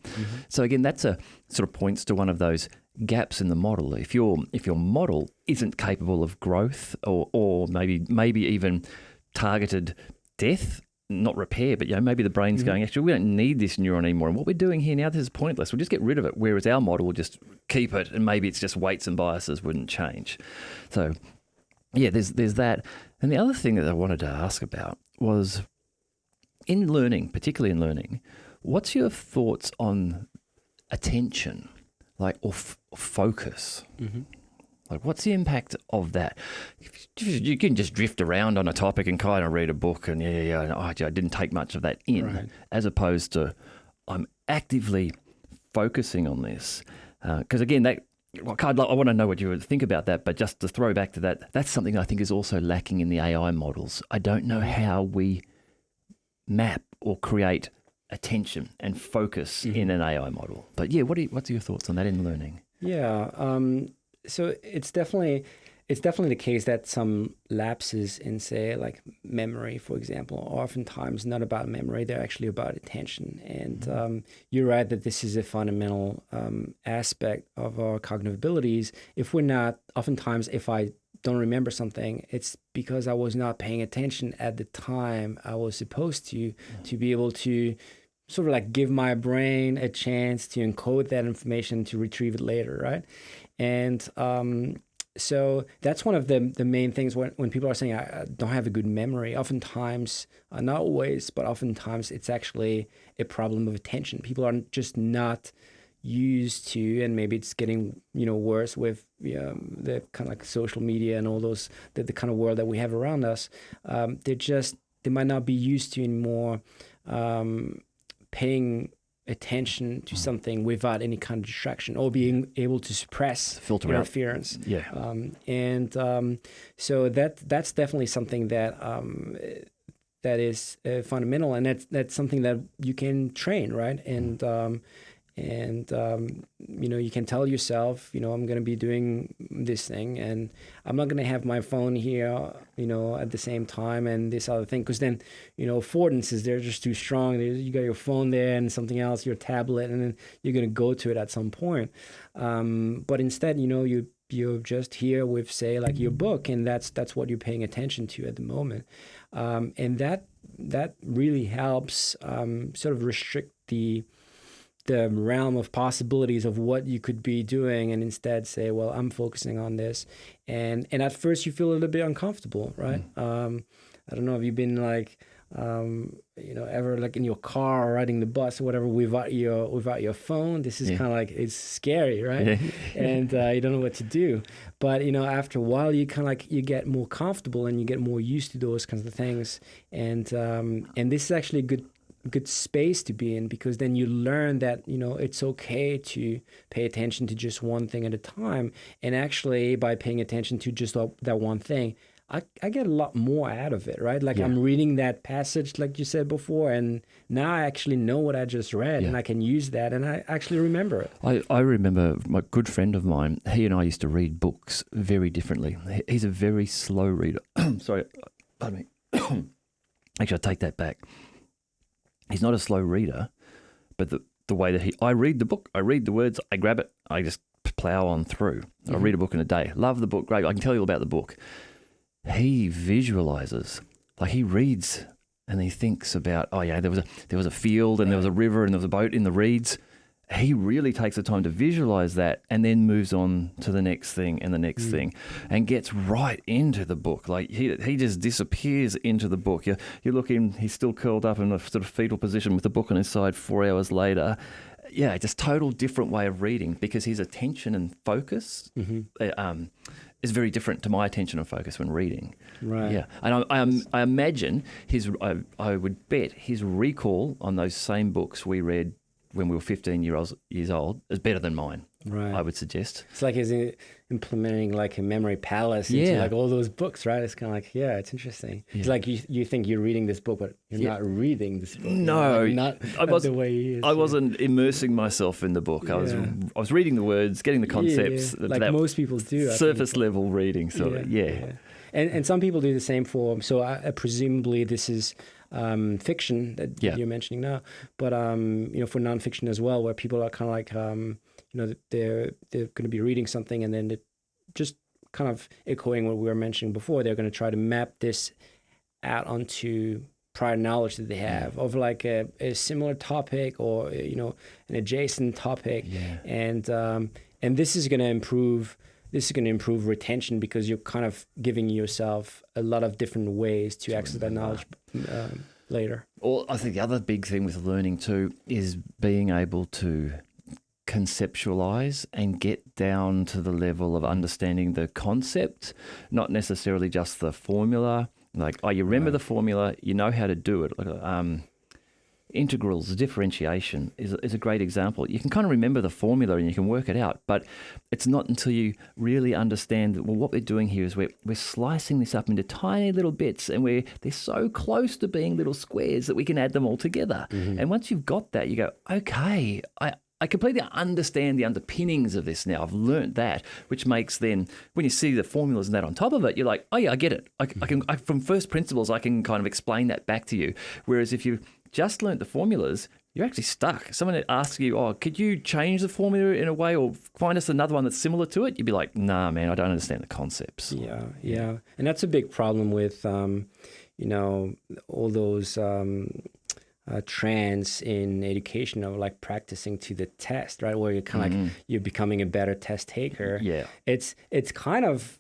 So again, that's a sort of points to one of those gaps in the model. If your model isn't capable of growth or maybe even targeted death, not repair, but maybe the brain's going, actually, we don't need this neuron anymore, and what we're doing here now, this is pointless. We'll just get rid of it. Whereas our model will just keep it, and maybe it's just weights and biases wouldn't change. So there's that. And the other thing that I wanted to ask about was in learning, particularly in learning, what's your thoughts on attention, or focus? Like, what's the impact of that? You can just drift around on a topic and kind of read a book and I didn't take much of that in, Right. as opposed to I'm actively focusing on this. Because again, I want to know what you would think about that, but just to throw back to that, that's something I think is also lacking in the AI models. I don't know how we map or create attention and focus in an AI model. But yeah, what's your thoughts on that in learning? Yeah. So it's definitely the case that some lapses in, say, like memory, for example, are oftentimes not about memory; they're actually about attention. And you're right that this is a fundamental aspect of our cognitive abilities. If I don't remember something, it's because I was not paying attention at the time I was supposed to be able to sort of like give my brain a chance to encode that information to retrieve it later, right? And so that's one of the main things when people are saying I don't have a good memory. Oftentimes, not always, but oftentimes it's actually a problem of attention. People are just not used to, and maybe it's getting worse with the kind of like social media and all those the kind of world that we have around us. They might not be used to anymore paying attention to something without any kind of distraction, or being able to suppress Filter interference. out. Yeah. So that's definitely something that is fundamental, and that's something that you can train, right? And you can tell yourself, I'm going to be doing this thing, and I'm not going to have my phone here, at the same time, and this other thing, because then, affordances, they're just too strong. You got your phone there and something else, your tablet, and then you're going to go to it at some point. But instead, you're just here with, say, like your book, and that's what you're paying attention to at the moment. And that really helps sort of restrict the realm of possibilities of what you could be doing, and instead say, well, I'm focusing on this. And at first you feel a little bit uncomfortable, right? I don't know if you've been like, ever like in your car or riding the bus or whatever without your phone. This is kind of like, it's scary, right? Yeah. And you don't know what to do. But, after a while you kind of like, you get more comfortable and you get more used to those kinds of things. And this is actually a good space to be in, because then you learn that it's okay to pay attention to just one thing at a time. And actually, by paying attention to just that one thing, I get a lot more out of it, right? Like I'm reading that passage, like you said before, and now I actually know what I just read, and I can use that, and I actually remember it. I remember my good friend of mine, he and I used to read books very differently. He's a very slow reader. Sorry, pardon me. Actually, I take that back. He's not a slow reader, but the way that I read the book, I read the words, I grab it, I just plow on through. I read a book in a day. Love the book, great. I can tell you all about the book. He visualizes, like he reads and he thinks about, there was a field and there was a river and there was a boat in the reeds. He really takes the time to visualize that and then moves on to the next thing and the next thing and gets right into the book. Like he just disappears into the book. You look in, he's still curled up in a sort of fetal position with the book on his side 4 hours later. Yeah, just total different way of reading, because his attention and focus is very different to my attention and focus when reading. Right. Yeah, and I imagine I would bet his recall on those same books we read when we were 15 years old is better than mine. Right. I would suggest. It's like he's implementing like a memory palace into like all those books, right? It's kind of like, it's interesting. Yeah. It's like you think you're reading this book, but you're not reading this book. No, not the way he is. I wasn't immersing myself in the book. I was reading the words, getting the concepts. Like most people do. Surface level reading. So And some people do the same for. So presumably this is fiction that you're mentioning now, but for nonfiction as well, where people are kind of like they're going to be reading something, and then they're just kind of echoing what we were mentioning before. They're going to try to map this out onto prior knowledge that they have of like a similar topic or an adjacent topic, and this is going to improve. This is going to improve retention, because you're kind of giving yourself a lot of different ways to access that knowledge later. Well, I think the other big thing with learning too is being able to conceptualize and get down to the level of understanding the concept, not necessarily just the formula. Like, oh, you remember the formula, you know how to do it. Integrals, differentiation is a great example. You can kind of remember the formula and you can work it out, but it's not until you really understand that, well, what we're doing here is we're slicing this up into tiny little bits, and they're so close to being little squares that we can add them all together. And once you've got that, you go, okay, I completely understand the underpinnings of this now. I've learnt that, which makes then, when you see the formulas and that on top of it, you're like, oh yeah, I get it. I can from first principles, I can kind of explain that back to you. Whereas if you just learnt the formulas, you're actually stuck. Someone asks you, oh, could you change the formula in a way or find us another one that's similar to it? You'd be like, nah, man, I don't understand the concepts. Yeah. And that's a big problem with, all those trends in education of like practicing to the test, right? Where you're kind of like, you're becoming a better test taker. Yeah. It's kind of,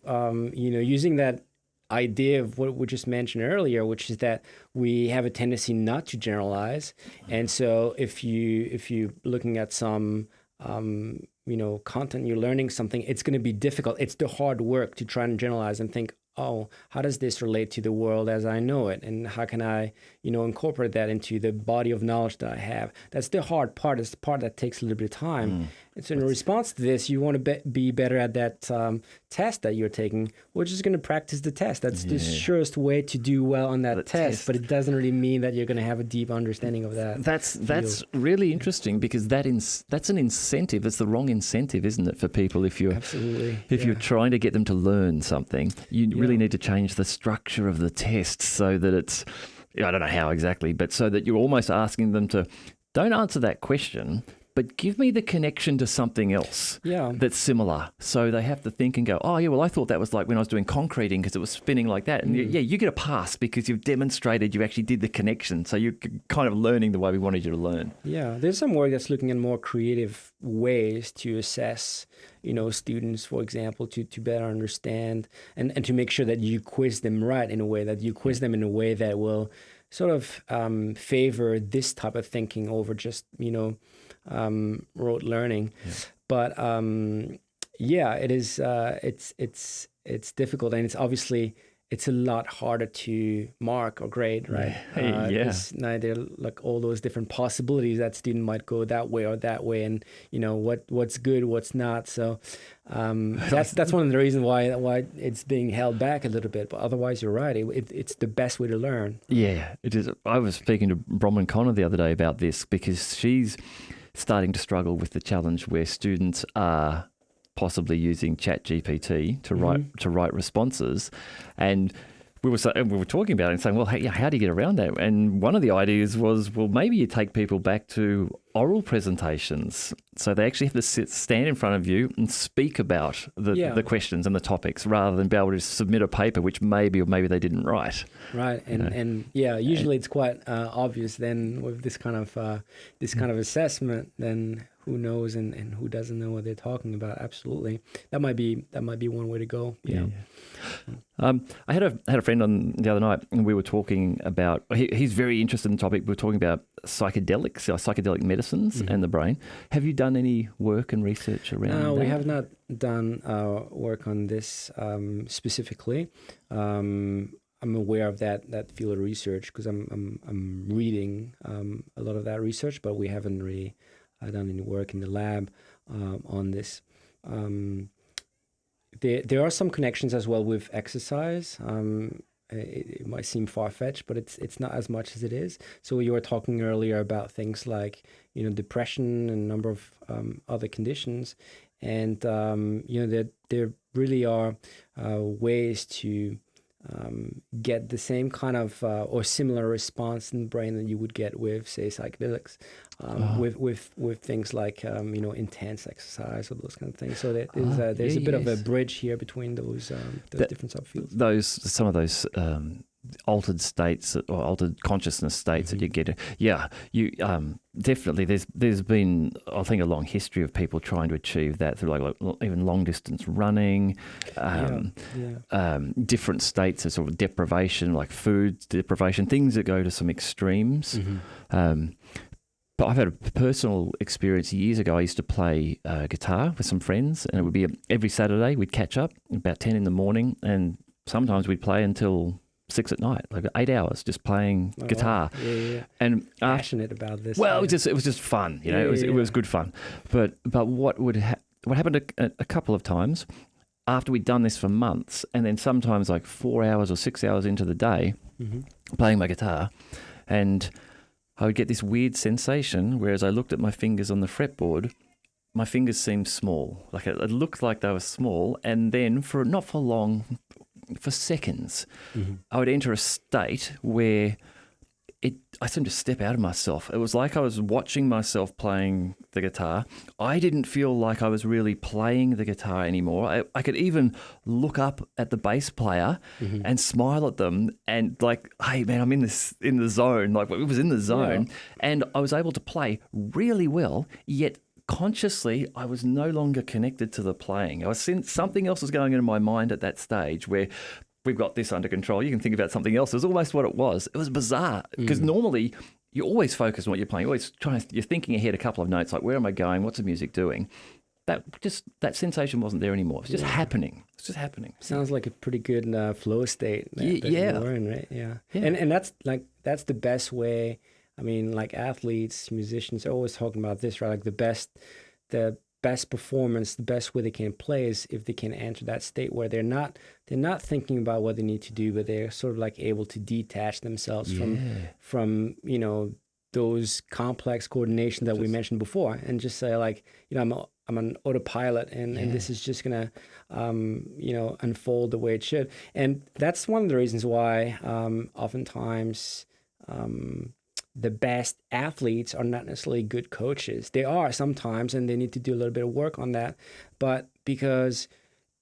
using that idea of what we just mentioned earlier, which is that we have a tendency not to generalize. And so if you're looking at some content, you're learning something, it's going to be difficult. It's the hard work to try and generalize and think, oh, how does this relate to the world as I know it? And how can I, incorporate that into the body of knowledge that I have? That's the hard part. It's the part that takes a little bit of time. And so in response to this, you want to be better at that test that you're taking, which is going to practice the test. That's the surest way to do well on that test, but it doesn't really mean that you're going to have a deep understanding of that. That's really interesting, because that's an incentive. It's the wrong incentive, isn't it, for people? If you're trying to get them to learn something, you really need to change the structure of the test so that it's, I don't know how exactly, but so that you're almost asking them to, don't answer that question, but give me the connection to something else that's similar. So they have to think and go, oh, yeah, well, I thought that was like when I was doing concreting because it was spinning like that. And you get a pass because you've demonstrated you actually did the connection. So you're kind of learning the way we wanted you to learn. Yeah, there's some work that's looking at more creative ways to assess, students, for example, to better understand and to make sure that you quiz them right in a way, that you quiz them in a way that will sort of favor this type of thinking over just, rote learning. But it is it's difficult, and it's obviously it's a lot harder to mark or grade, right? Now there are like all those different possibilities that student might go that way or that way, and what's good, what's not. So that's one of the reasons why it's being held back a little bit. But otherwise, you're right. It's the best way to learn. Yeah, it is. I was speaking to Bronwyn Connor the other day about this, because she's starting to struggle with the challenge where students are possibly using ChatGPT to write responses, and we were talking about it and saying, well, how do you get around that? And one of the ideas was, well, maybe you take people back to oral presentations, so they actually have to stand in front of you and speak about the questions and the topics, rather than be able to submit a paper which maybe they didn't write. Right, and usually it's quite obvious then with this kind of assessment. Then who knows and who doesn't know what they're talking about? Absolutely, that might be one way to go. Yeah. I had a friend on the other night, and we were talking about. He's very interested in the topic. We were talking about psychedelic medicines and the brain. Have you done any work and research around that? No, we have not done work on this specifically. I'm aware of that field of research because I'm reading a lot of that research, but we haven't really done any work in the lab on this. There are some connections as well with exercise. It might seem far-fetched, but it's not as much as it is. So you were talking earlier about things like depression and a number of other conditions, and there really are ways to get the same kind of or similar response in the brain that you would get with, say, psychedelics, with things like intense exercise or those kind of things. So there's a bit of a bridge here between those different subfields. Some of those altered states or altered consciousness states that you get. Yeah, you definitely. There's been, I think, a long history of people trying to achieve that through like even long distance running, different states of sort of deprivation, like food deprivation, things that go to some extremes. but I've had a personal experience years ago. I used to play guitar with some friends, and it would be every Saturday we'd catch up about 10 in the morning, and sometimes we'd play until 6 at night, like 8 hours just playing guitar. Wow. Yeah. And Passionate about this. well, yeah. it was just fun, you know. It was good fun. But what happened a couple of times after we'd done this for months, and then sometimes like 4 hours or 6 hours into the day playing my guitar, and I would get this weird sensation where as I looked at my fingers on the fretboard, my fingers seemed small. Like it looked like they were small, and then not for long, for seconds, I would enter a state where I seemed to step out of myself. It was like I was watching myself playing the guitar. I didn't feel like I was really playing the guitar anymore. I could even look up at the bass player and smile at them and like, hey man, I'm in the zone. Like it was in the zone, and I was able to play really well, yet consciously, I was no longer connected to the playing. I was seeing something else was going on in my mind at that stage where we've got this under control. You can think about something else. It was almost what it was. It was bizarre because normally you always focus on what you're playing. You're thinking ahead a couple of notes, like where am I going? What's the music doing? That sensation wasn't there anymore. It's just happening. It's just happening. Sounds like a pretty good flow state that yeah. you're in, right? Yeah. And that's the best way. I mean, like athletes, musicians are always talking about this, right? Like the best performance, the best way they can play is if they can enter that state where they're not thinking about what they need to do, but they're sort of like able to detach themselves from those complex coordination that we mentioned before, and just say like, I'm an autopilot, and this is just gonna unfold the way it should. And that's one of the reasons why oftentimes the best athletes are not necessarily good coaches. They are sometimes, and they need to do a little bit of work on that. But because,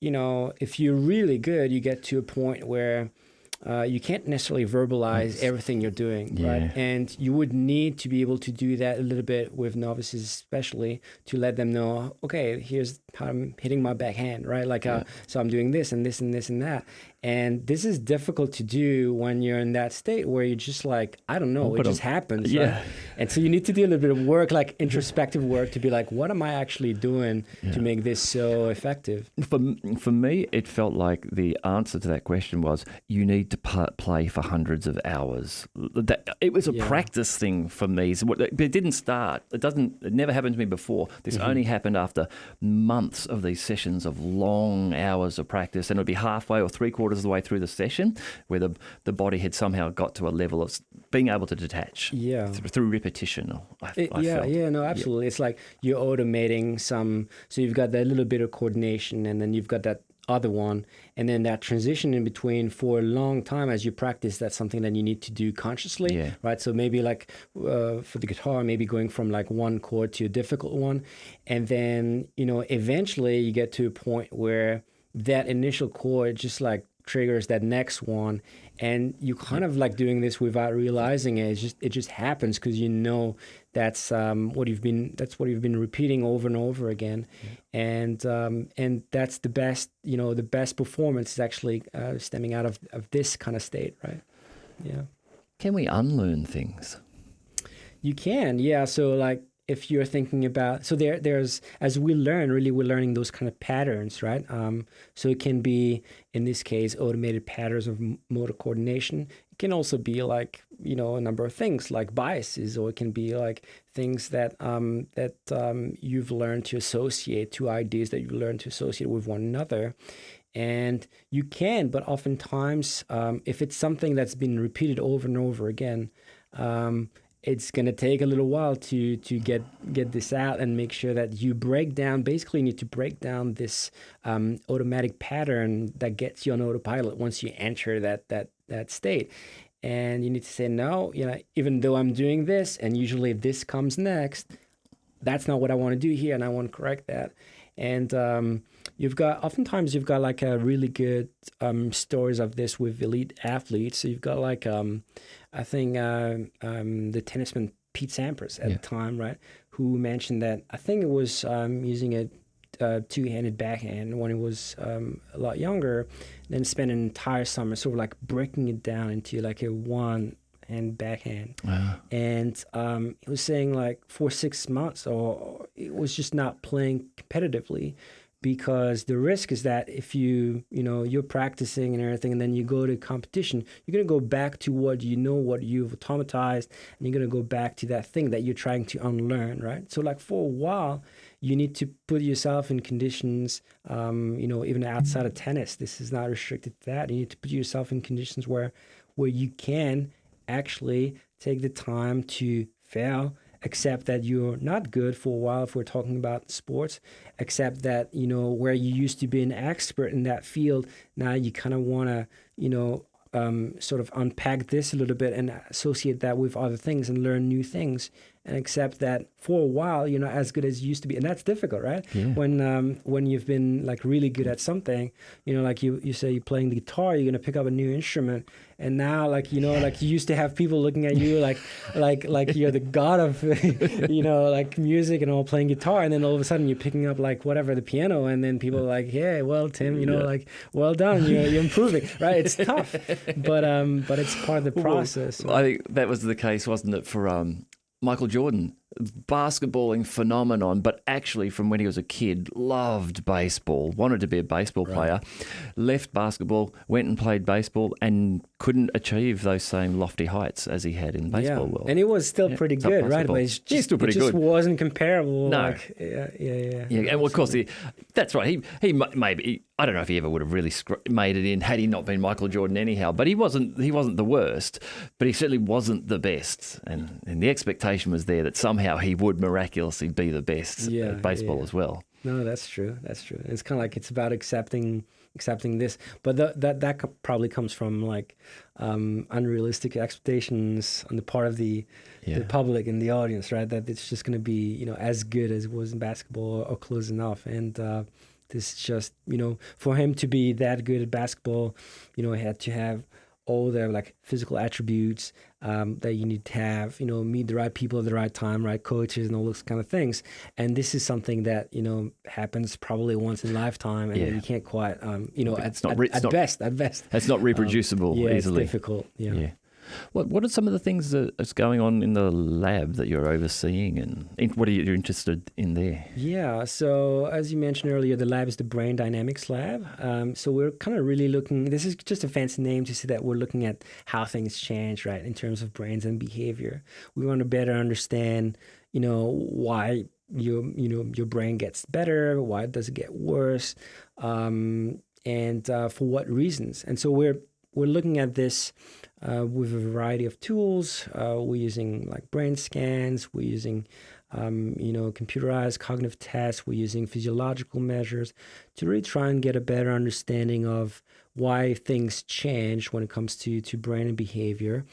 if you're really good, you get to a point where you can't necessarily verbalize everything you're doing, right? And you would need to be able to do that a little bit with novices, especially to let them know, okay, here's how I'm hitting my backhand, right? Like, so I'm doing this and this and this and that. And this is difficult to do when you're in that state where you're just like, I don't know, it just happens. Yeah. Right? And so you need to do a little bit of work, like introspective work, to be like, what am I actually doing to make this so effective? For me, it felt like the answer to that question was you need to play for hundreds of hours. It was a practice thing for me. So it didn't start. It never happened to me before. This only happened after months of these sessions of long hours of practice, and it would be halfway or 3/4 of the way through the session where the body had somehow got to a level of being able to detach through repetition. I felt. No, absolutely. It's like you're automating so you've got that little bit of coordination, and then you've got that other one, and then that transition in between for a long time as you practice, that's something that you need to do consciously, right? So maybe like for the guitar, maybe going from like one chord to a difficult one, and then eventually you get to a point where that initial chord just like triggers that next one, and you kind of like doing this without realizing it. It just happens because that's what you've been repeating over and over again, and that's the best. The best performance is actually stemming out of this kind of state, right? Yeah. Can we unlearn things? You can, yeah. So like, if you're thinking about, so there's, as we learn, really we're learning those kind of patterns, right? So it can be, in this case, automated patterns of motor coordination. It can also be like, a number of things like biases, or it can be like things that you've learned to associate, two ideas that you learned to associate with one another. And you can, but oftentimes, if it's something that's been repeated over and over again, it's going to take a little while to get this out and make sure that you basically need to break down this automatic pattern that gets you on autopilot once you enter that state. And you need to say, no, even though I'm doing this, and usually this comes next, that's not what I want to do here, and I want to correct that. And oftentimes you've got like a really good stories of this with elite athletes. So you've got like, I think the tennisman Pete Sampras at the time, right, who mentioned that, I think it was using a two-handed backhand when he was a lot younger, then spent an entire summer sort of like breaking it down into like a one and backhand. Wow. And he was saying like for 6 months, or it was just not playing competitively, because the risk is that if you're practicing and everything, and then you go to competition, you're going to go back to what you've automatized, and you're going to go back to that thing that you're trying to unlearn, right? So like for a while, you need to put yourself in conditions, even outside of tennis, this is not restricted to that. You need to put yourself in conditions where you can actually take the time to fail, accept that you're not good for a while if we're talking about sports, accept that, where you used to be an expert in that field, now you kind of want to, sort of unpack this a little bit and associate that with other things and learn new things, and accept that for a while you're not as good as you used to be. And that's difficult, right? Yeah. When you've been like really good at something, like you say you're playing the guitar, you're going to pick up a new instrument, and now like you used to have people looking at you like you're the god of like music and all, playing guitar, and then all of a sudden you're picking up like whatever, the piano, and then people are like, yeah, well, Tim, like, well done, you're improving, right? It's tough, but it's part of the process. Well, I think that was the case, wasn't it, for Michael Jordan, basketballing phenomenon, but actually from when he was a kid, loved baseball, wanted to be a baseball player, left basketball, went and played baseball, and couldn't achieve those same lofty heights as he had in baseball world. And he was still pretty good, right? But he's still pretty good. It just wasn't comparable. No. Like, yeah. And well, of course, that's right. He maybe, I don't know if he ever would have really made it in had he not been Michael Jordan anyhow, but he wasn't the worst, but he certainly wasn't the best. And the expectation was there that somehow he would miraculously be the best at baseball as well. No, that's true. It's kind of like, it's about accepting this, but that probably comes from like unrealistic expectations on the part of the public and the audience, right? That it's just going to be as good as it was in basketball or close enough. And this is just for him to be that good at basketball, he had to have all the like physical attributes that you need to have, meet the right people at the right time, right coaches, and all those kind of things. And this is something that happens probably once in a lifetime, and you can't quite, at best, it's not reproducible easily. It's difficult. Yeah. What are some of the things that's going on in the lab that you're overseeing, and what are you interested in there? Yeah, so as you mentioned earlier, the lab is the Brain Dynamics Lab. So we're kind of really looking, this is just a fancy name to say that we're looking at how things change, right, in terms of brains and behavior. We want to better understand, why your brain gets better, why does it get worse, and for what reasons. And so we're looking at this with a variety of tools. We're using like brain scans. We're using, computerized cognitive tests. We're using physiological measures to really try and get a better understanding of why things change when it comes to brain and behavior,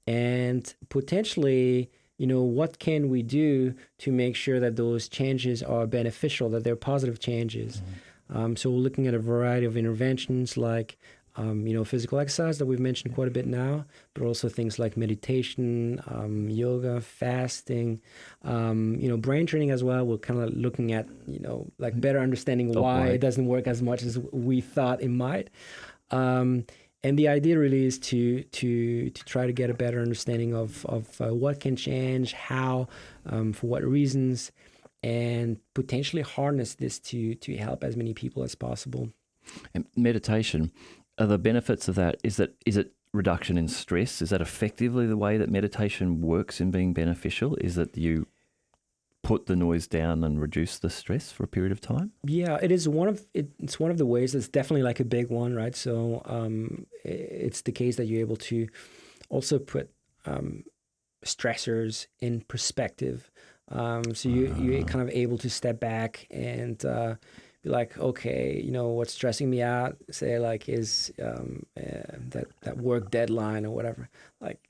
and potentially, what can we do to make sure that those changes are beneficial, that they're positive changes. Mm-hmm. So we're looking at a variety of interventions like physical exercise that we've mentioned quite a bit now, but also things like meditation, yoga, fasting, brain training as well. We're kind of looking at, like better understanding why it doesn't work as much as we thought it might. And the idea really is to try to get a better understanding of what can change, how, for what reasons, and potentially harness this to help as many people as possible. And meditation, are the benefits of that, is it reduction in stress? Is that effectively the way that meditation works in being beneficial? Is that you put the noise down and reduce the stress for a period of time? Yeah, it's one of the ways. That's definitely like a big one, right? So it's the case that you're able to also put stressors in perspective. So you're kind of able to step back and be like, okay, what's stressing me out, say like is that work deadline or whatever. Like,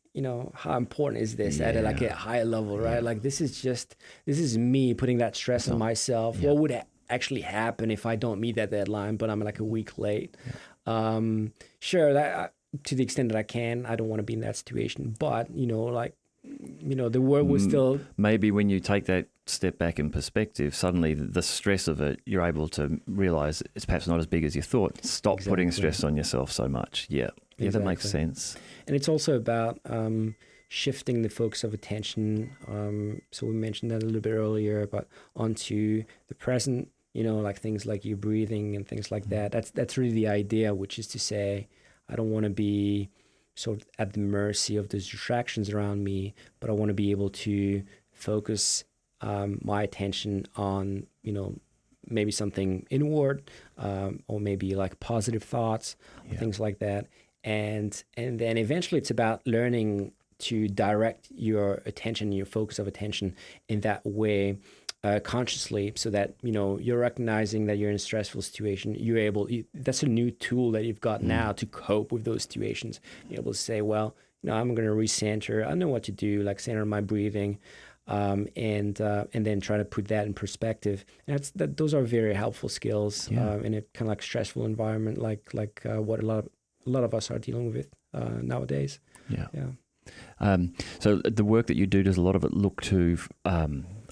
how important is this at a higher level, right? Like this is me putting that stress on myself. What would actually happen if I don't meet that deadline, but I'm like a week late? Sure, that to the extent that I can, I don't want to be in that situation. But the work was still... Maybe when you take that step back in perspective, suddenly the stress of it, you're able to realise it's perhaps not as big as you thought. Stop putting stress on yourself so much. Yeah, that makes sense. And it's also about, shifting the focus of attention. So we mentioned that a little bit earlier, but onto the present, like things like your breathing and things like that. That's really the idea, which is to say, I don't want to be sort of at the mercy of the distractions around me, but I want to be able to focus my attention on, maybe something inward, or maybe like positive thoughts, things like that. And then eventually it's about learning to direct your attention, your focus of attention in that way, consciously, so that you're recognizing that you're in a stressful situation. That's a new tool that you've got now to cope with those situations. You're able to say, well, I'm going to recenter. I know what to do, like center my breathing, and then try to put that in perspective. And those are very helpful skills in a kind of like stressful environment, like what a lot of us are dealing with nowadays. So the work that you do, does a lot of it look to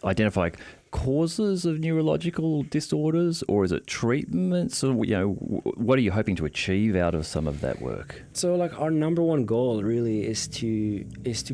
identify causes of neurological disorders, or is it treatments? Or what are you hoping to achieve out of some of that work? So like our number one goal really is to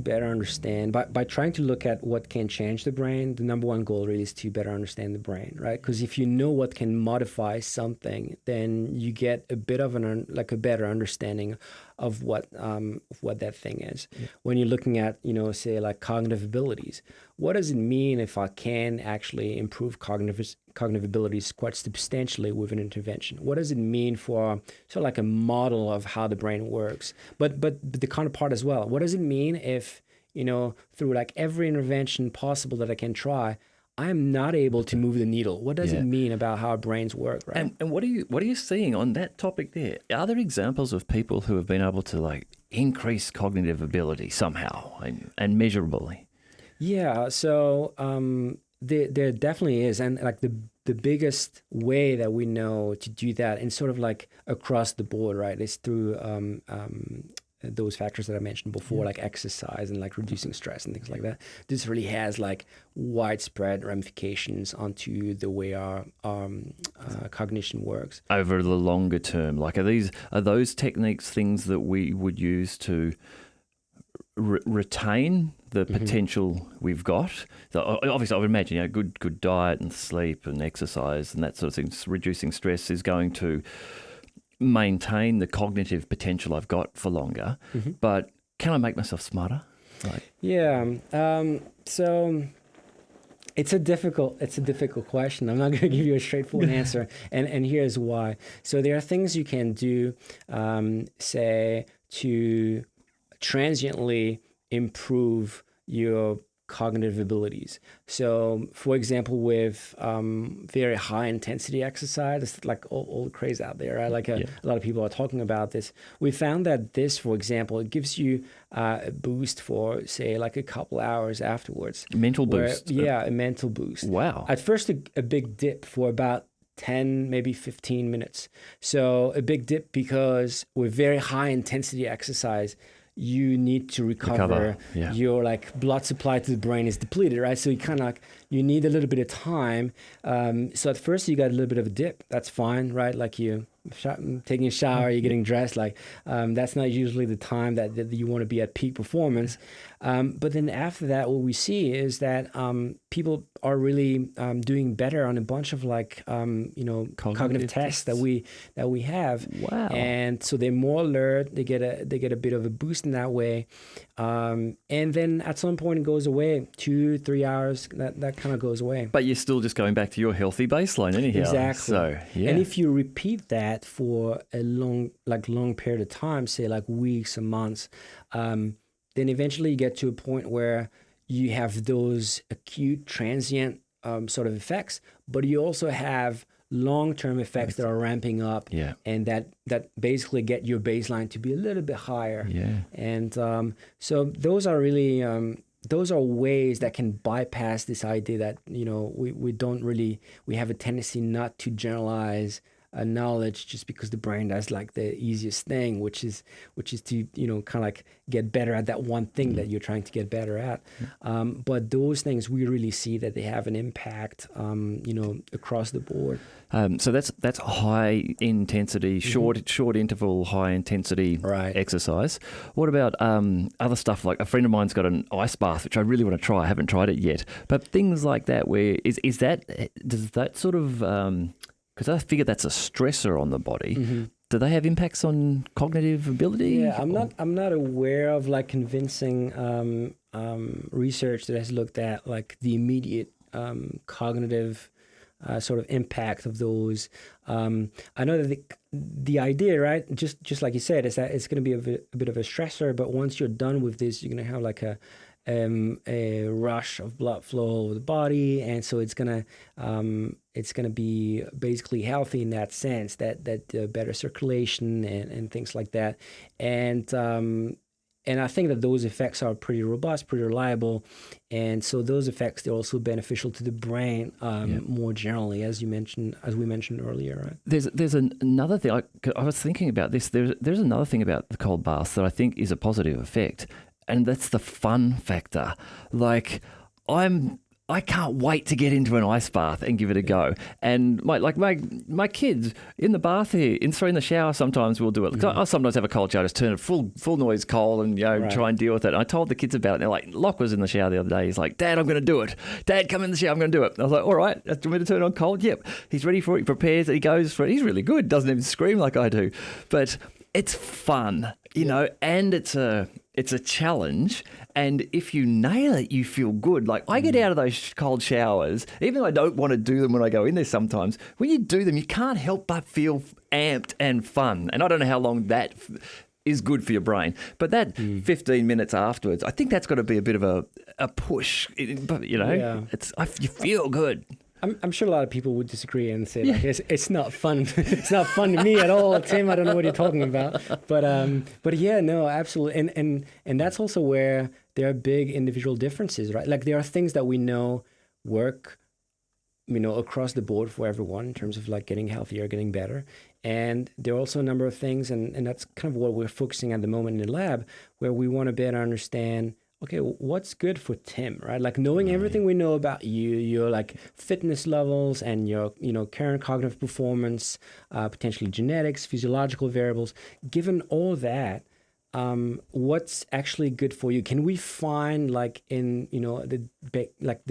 better understand, by trying to look at what can change the brain. The number one goal really is to better understand the brain, right? Because if you know what can modify something, then you get a bit of a better understanding of what that thing is. When you're looking at say like cognitive abilities, what does it mean if I can actually improve cognitive abilities quite substantially with an intervention? What does it mean for sort of like a model of how the brain works? But the counterpart as well. What does it mean if through like every intervention possible that I can try, I'm not able to move the needle? What does it mean about how our brains work, right? And what are you seeing on that topic there? Are there examples of people who have been able to like increase cognitive ability somehow and measurably? Yeah, so there definitely is, and like the biggest way that we know to do that, and sort of like across the board, right, is through those factors that I mentioned before, like exercise and like reducing stress and things like that. This really has like widespread ramifications onto the way our cognition works Over the longer term. Like are those techniques things that we would use to retain the potential we've got? So obviously I would imagine good diet and sleep and exercise and that sort of thing, reducing stress, is going to maintain the cognitive potential I've got for longer. But can I make myself smarter? So it's a difficult question. I'm not going to give you a straightforward answer, and here's why. So there are things you can do, say, to transiently improve your cognitive abilities. So, for example, with very high intensity exercise, it's like all the craze out there, right? Like a lot of people are talking about this. We found that this, for example, it gives you a boost for, say, like a couple hours afterwards. Mental boost. A mental boost. Wow. At first, a big dip for about 10, maybe 15 minutes. So a big dip because with very high intensity exercise, you need to recover. Your like blood supply to the brain is depleted, right? So you need a little bit of time. So at first you got a little bit of a dip. That's fine, right? Like you taking a shower, you're getting dressed. Like that's not usually the time that you want to be at peak performance. But then after that, what we see is that people are really doing better on a bunch of like cognitive tests that we have. Wow! And so they're more alert. They get a bit of a boost in that way. And then at some point it goes away. 2-3 hours. That kind of goes away. But you're still just going back to your healthy baseline anyhow. Exactly. So and if you repeat that for a long period of time, say like weeks or months, then eventually you get to a point where you have those acute, transient sort of effects, but you also have long-term effects that are ramping up, and that basically get your baseline to be a little bit higher. And so those are really those are ways that can bypass this idea that we have a tendency not to generalize knowledge just because the brain does like the easiest thing, which is to kind of like get better at that one thing that you're trying to get better at. But those things, we really see that they have an impact across the board. So that's high intensity, short interval, high intensity exercise. What about other stuff? Like a friend of mine's got an ice bath, which I really want to try. I haven't tried it yet. But things like that, where does that sort of, because I figure that's a stressor on the body. Do they have impacts on cognitive ability? Yeah, I'm not aware of like convincing research that has looked at like the immediate cognitive sort of impact of those. I know that the idea, right, just like you said, is that it's going to be a bit of a stressor, but once you're done with this, you're going to have like a rush of blood flow over the body, and so it's gonna be basically healthy in that sense, that better circulation and things like that, and I think that those effects are pretty robust, pretty reliable, and so those effects, they're also beneficial to the brain more generally, as we mentioned earlier. Right? There's another thing. I was thinking about this. There's another thing about the cold baths that I think is a positive effect. And that's the fun factor. Like, I can't wait to get into an ice bath and give it a go. And my kids in the bath here, in the shower, sometimes we'll do it. I sometimes have a cold shower, just turn it full noise cold and try and deal with it. And I told the kids about it. And they're like, Locke was in the shower the other day. He's like, Dad, I'm going to do it. Dad, come in the shower. I'm going to do it. And I was like, all right, do you want me to turn it on cold? Yep. He's ready for it. He prepares it. He goes for it. He's really good. Doesn't even scream like I do. But it's fun, and it's a challenge. And if you nail it, you feel good. Like, I get out of those cold showers, even though I don't want to do them when I go in there sometimes. When you do them, you can't help but feel amped and fun. And I don't know how long that is good for your brain. But that 15 minutes afterwards, I think that's got to be a bit of a push. But, you feel good. I'm sure a lot of people would disagree and say like, it's not fun. It's not fun to me at all, Tim. I don't know what you're talking about. But yeah, no, absolutely. And that's also where there are big individual differences, right? Like, there are things that we know work, across the board for everyone in terms of like getting healthier, getting better. And there are also a number of things, and that's kind of what we're focusing at the moment in the lab, where we want to better understand, okay, what's good for Tim, right? Like, knowing everything we know about you, your like fitness levels and your, current cognitive performance, potentially genetics, physiological variables. Given all that, what's actually good for you? Can we find like in, the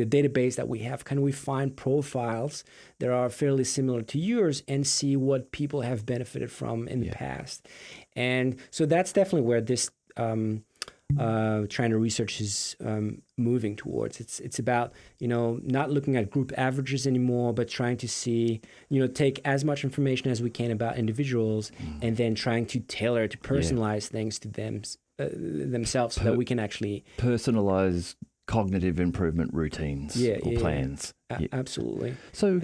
database that we have, can we find profiles that are fairly similar to yours and see what people have benefited from in the past? And so that's definitely where this, trying to research is moving towards. It's about, not looking at group averages anymore, but trying to see, take as much information as we can about individuals and then trying to tailor, to personalize things to themselves so that we can actually personalize cognitive improvement routines or plans. Absolutely. So,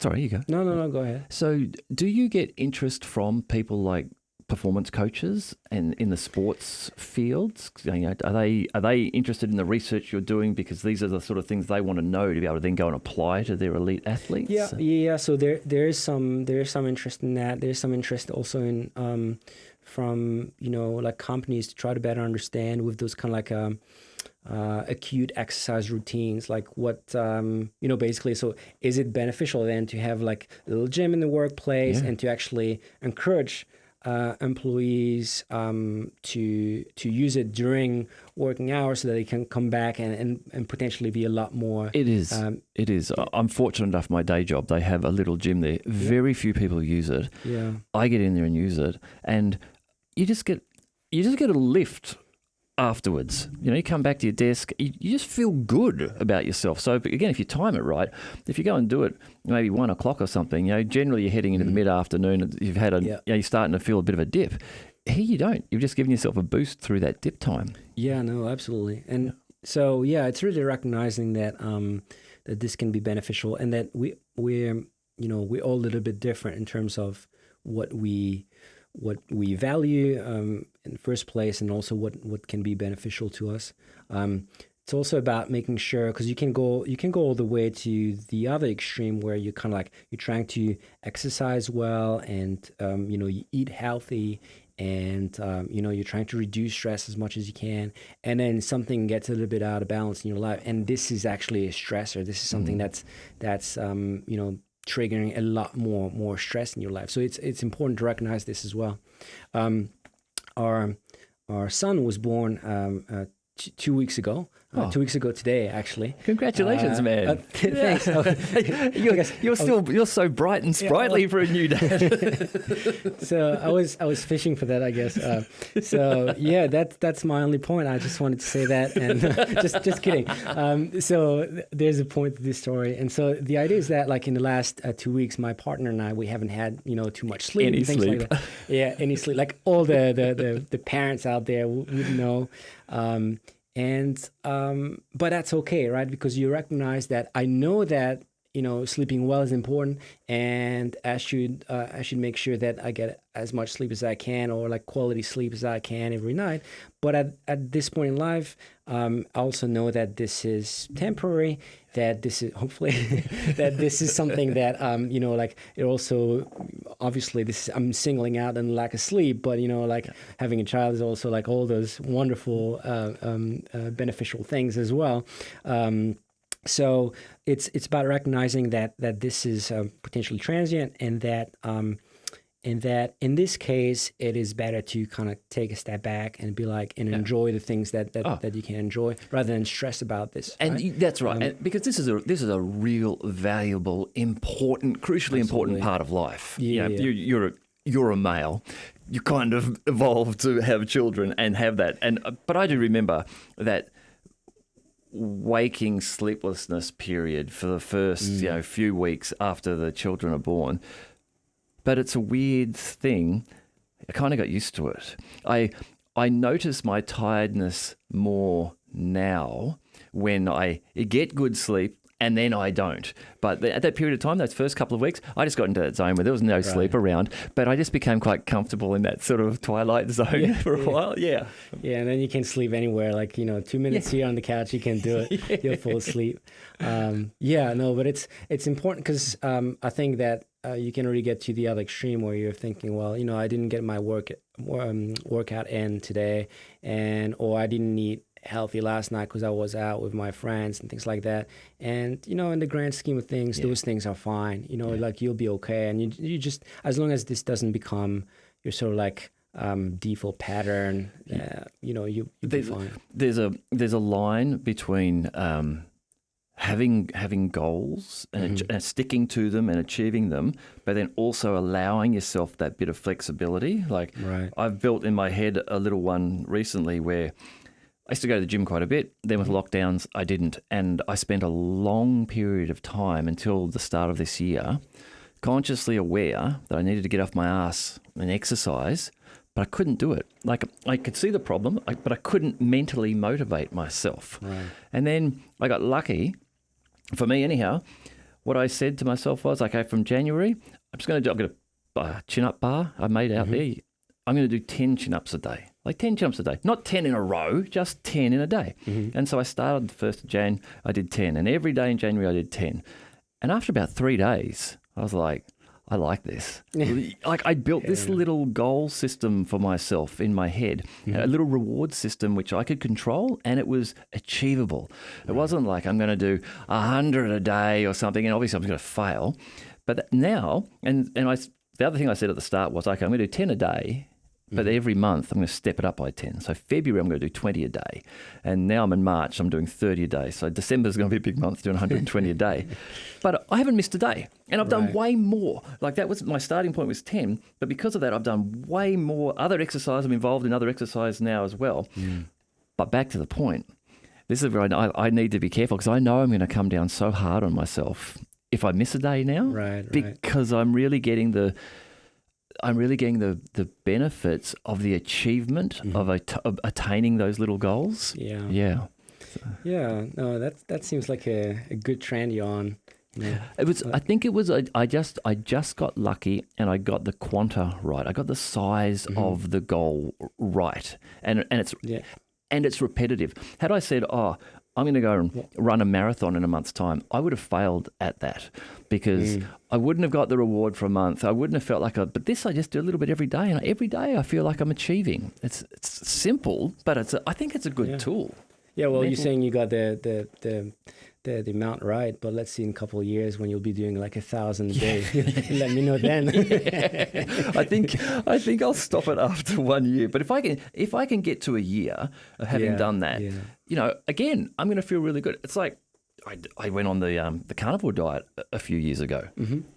sorry, you go. No, go ahead. So do you get interest from people like performance coaches and in the sports fields? Are they interested in the research you're doing because these are the sort of things they want to know to be able to then go and apply to their elite athletes? Yeah. So there is some interest in that. There's some interest also in from like companies to try to better understand with those kind of like acute exercise routines, like what basically. So is it beneficial then to have like a little gym in the workplace and to actually encourage employees to use it during working hours so that they can come back and potentially be a lot more. It is. I'm fortunate enough, my day job, they have a little gym there. Very few people use it. Yeah. I get in there and use it, and you just get a lift afterwards. You come back to your desk, you just feel good about yourself. So again, if you time it right, if you go and do it maybe 1 o'clock or something, generally you're heading into the mid-afternoon, you've had you're starting to feel a bit of a dip. Here you don't. You've just given yourself a boost through that dip time. Yeah, no, absolutely. And so, it's really recognizing that that this can be beneficial, and that we're all a little bit different in terms of what we value in the first place, and also what can be beneficial to us. it's also about making sure, because you can go all the way to the other extreme where you're kind of like you're trying to exercise well and you eat healthy and you're trying to reduce stress as much as you can, and then something gets a little bit out of balance in your life, and this is actually a stressor. This is something that's triggering a lot more stress in your life. So it's important to recognize this as well. Our son was born 2 weeks ago. 2 weeks ago today, actually. Congratulations, man! Thanks. You're so bright and sprightly for a new dad. So I was fishing for that, I guess. That's my only point. I just wanted to say that, and just kidding. So there's a point to this story, and so the idea is that like in the last 2 weeks, my partner and I, we haven't had too much sleep, any things sleep. like that. Yeah, any sleep. Like all the parents out there would know. But that's okay, right? Because you recognize that I know that sleeping well is important, and I should make sure that I get as much sleep as I can, or like quality sleep as I can every night. But at this point in life, I also know that this is temporary. That this is hopefully that this is something that like it also obviously I'm singling out and lack of sleep, but like having a child is also like all those wonderful beneficial things as well. So it's about recognizing that this is potentially transient, and that in this case it is better to kind of take a step back and be like and enjoy the things that you can enjoy rather than stress about this. And right? that's right, and because this is a real valuable, important, crucially important part of life. Yeah, You're a male. You kind of evolved to have children and have that, but I do remember that waking sleeplessness period for the first few weeks after the children are born. But it's a weird thing. I kind of got used to it. I notice my tiredness more now when I get good sleep and then I don't. But at that period of time, those first couple of weeks, I just got into that zone where there was no sleep around. But I just became quite comfortable in that sort of twilight zone for a while. Yeah. Yeah, and then you can sleep anywhere. Like 2 minutes here on the couch, you can do it. You'll fall asleep. But it's important because I think that you can really get to the other extreme where you're thinking, well, I didn't get my workout in today, or I didn't eat healthy last night because I was out with my friends and things like that. And in the grand scheme of things, those things are fine. Like you'll be okay, and you just, as long as this doesn't become your sort of like default pattern, you'll be fine. There's a line between having goals and sticking to them and achieving them, but then also allowing yourself that bit of flexibility. Like I've built in my head a little one recently where I used to go to the gym quite a bit. Then with lockdowns, I didn't. And I spent a long period of time until the start of this year consciously aware that I needed to get off my ass and exercise, but I couldn't do it. Like I could see the problem, but I couldn't mentally motivate myself. Right. And then I got lucky, for me anyhow. What I said to myself was, okay, from January, I've got a chin-up bar I made out there. I'm going to do 10 chin-ups a day. Like 10 chin-ups a day. Not 10 in a row, just 10 in a day. And so I started the 1st of Jan, I did 10. And every day in January I did 10. And after about 3 days, I was like, I like this. Like I built this little goal system for myself in my head, a little reward system which I could control, and it was achievable. It wasn't like I'm going to do 100 a day or something, and obviously I'm going to fail. But now, the other thing I said at the start was, okay, I'm going to do 10 a day, but every month I'm going to step it up by 10. So February I'm going to do 20 a day. And now I'm in March, I'm doing 30 a day. So December's going to be a big month doing 120 a day. But I haven't missed a day. And I've done way more. Like that was my starting point was 10. But because of that, I've done way more other exercise. I'm involved in other exercise now as well. But back to the point. This is where I need to be careful because I know I'm going to come down so hard on myself if I miss a day now. Because I'm really getting the benefits of the achievement of attaining those little goals. No, that seems like a good trend you're on. It was. I think it was. I just got lucky, and I got the quanta right. I got the size of the goal right, and it's repetitive. Had I said, I'm going to go and run a marathon in a month's time. I would have failed at that because I wouldn't have got the reward for a month. I wouldn't have felt like but this I just do a little bit every day. And every day I feel like I'm achieving. It's simple, but I think it's a good tool. Yeah, well, you're saying you got the amount right, but let's see in a couple of years when you'll be doing like 1,000 a day. Let me know then. I think I'll stop it after 1 year. But if I can get to a year of having done that, again, I'm going to feel really good. It's like I went on the carnivore diet a few years ago,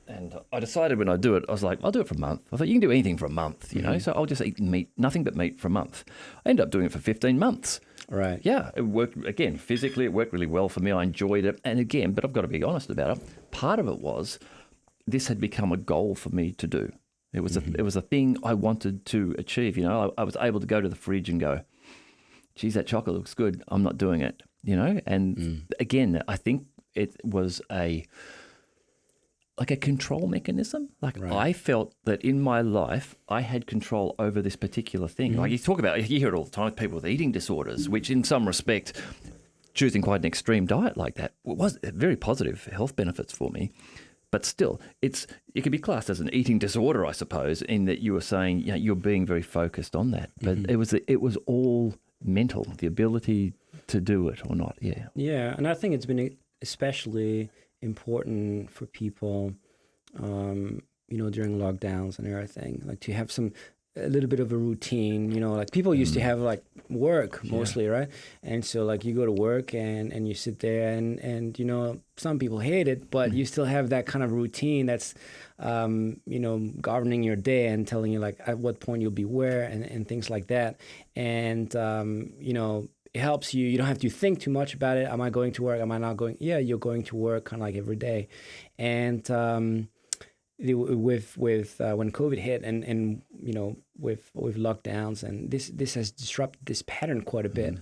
and I decided when I do it, I was like, I'll do it for a month. I thought you can do anything for a month, so I'll just eat meat, nothing but meat for a month. I ended up doing it for 15 months. Right. Yeah, it worked, again, physically, it worked really well for me. I enjoyed it. And again, but I've got to be honest about it. Part of it was this had become a goal for me to do. It was a thing I wanted to achieve. I was able to go to the fridge and go, geez, that chocolate looks good. I'm not doing it, And again, I think it was a control mechanism. I felt that in my life, I had control over this particular thing. Like you hear it all the time with people with eating disorders, which in some respect, choosing quite an extreme diet like that was very positive health benefits for me. But still, it could be classed as an eating disorder, I suppose, in that you were saying you're being very focused on that. But it was all mental, the ability to do it or not. Yeah. Yeah, and I think it's been especially important for people, during lockdowns and everything, like to have a little bit of a routine, like people used to have like work mostly, right? And so like you go to work and you sit there and some people hate it, but you still have that kind of routine that's, governing your day and telling you like at what point you'll be where and things like that. And, it helps you. You don't have to think too much about it. Am I going to work? Am I not going? Yeah, you're going to work kind of like every day. And with when COVID hit and with lockdowns, and this has disrupted this pattern quite a bit,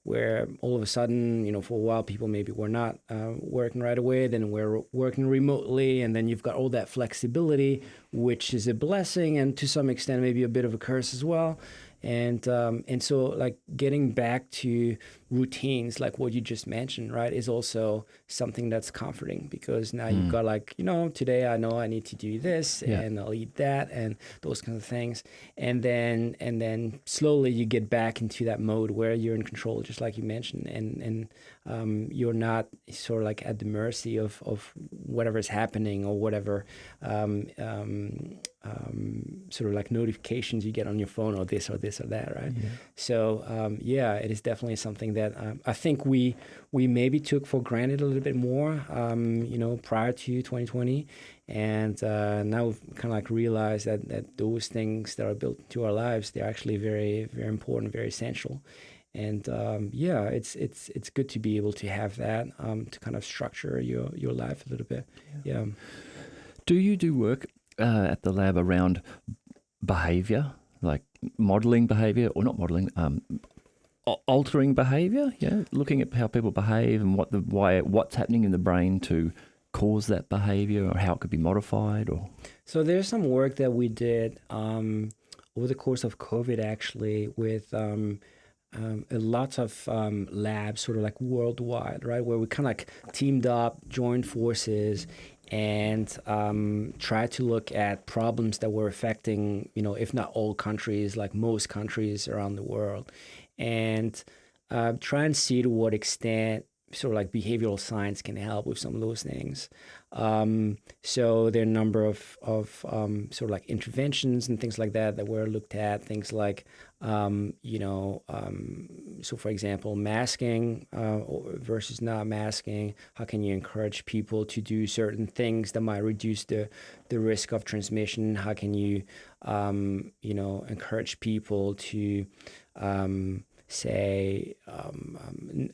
where all of a sudden, for a while people maybe were not working right away, then we're working remotely, and then you've got all that flexibility, which is a blessing and to some extent maybe a bit of a curse as well. And so like getting back to routines like what you just mentioned, right, is also something that's comforting because now you've got like, today I know I need to do this and I'll eat that and those kinds of things. And then slowly you get back into that mode where you're in control, just like you mentioned, and you're not sort of like at the mercy of whatever is happening or whatever sort of like notifications you get on your phone or this or that, right? Yeah. So it is definitely something that I think we maybe took for granted a little bit more, prior to 2020, and now we've kind of like realized that those things that are built into our lives, they're actually very, very important, very essential. And it's good to be able to have that to kind of structure your life a little bit. Yeah. Do you do work at the lab around behavior, like modeling behavior, or not modeling, altering behavior? Yeah, looking at how people behave and what's happening in the brain to cause that behavior, or how it could be modified, or. So there's some work that we did over the course of COVID, actually, with. Lots of labs sort of like worldwide, right, where we kind of like teamed up, joined forces, and tried to look at problems that were affecting, if not all countries, like most countries around the world, and try and see to what extent sort of like behavioral science can help with some of those things. So there are a number of sort of like interventions and things like that were looked at. Things like, so for example, masking versus not masking. How can you encourage people to do certain things that might reduce the risk of transmission? How can you, encourage people to say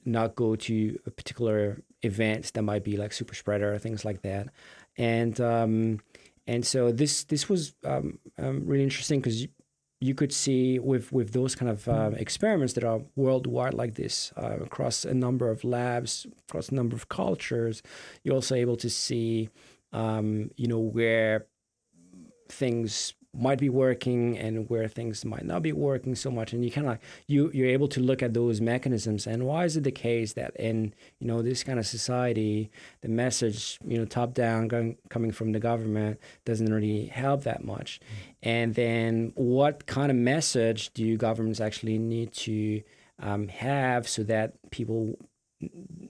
not go to a particular events that might be like super spreader, things like that, and so this was really interesting because you could see with those kind of experiments that are worldwide like this, across a number of labs, across a number of cultures, you're also able to see where things might be working and where things might not be working so much, and you kind of like you're able to look at those mechanisms. And why is it the case that in this kind of society, the message top down coming from the government doesn't really help that much? And then what kind of message do governments actually need to have so that people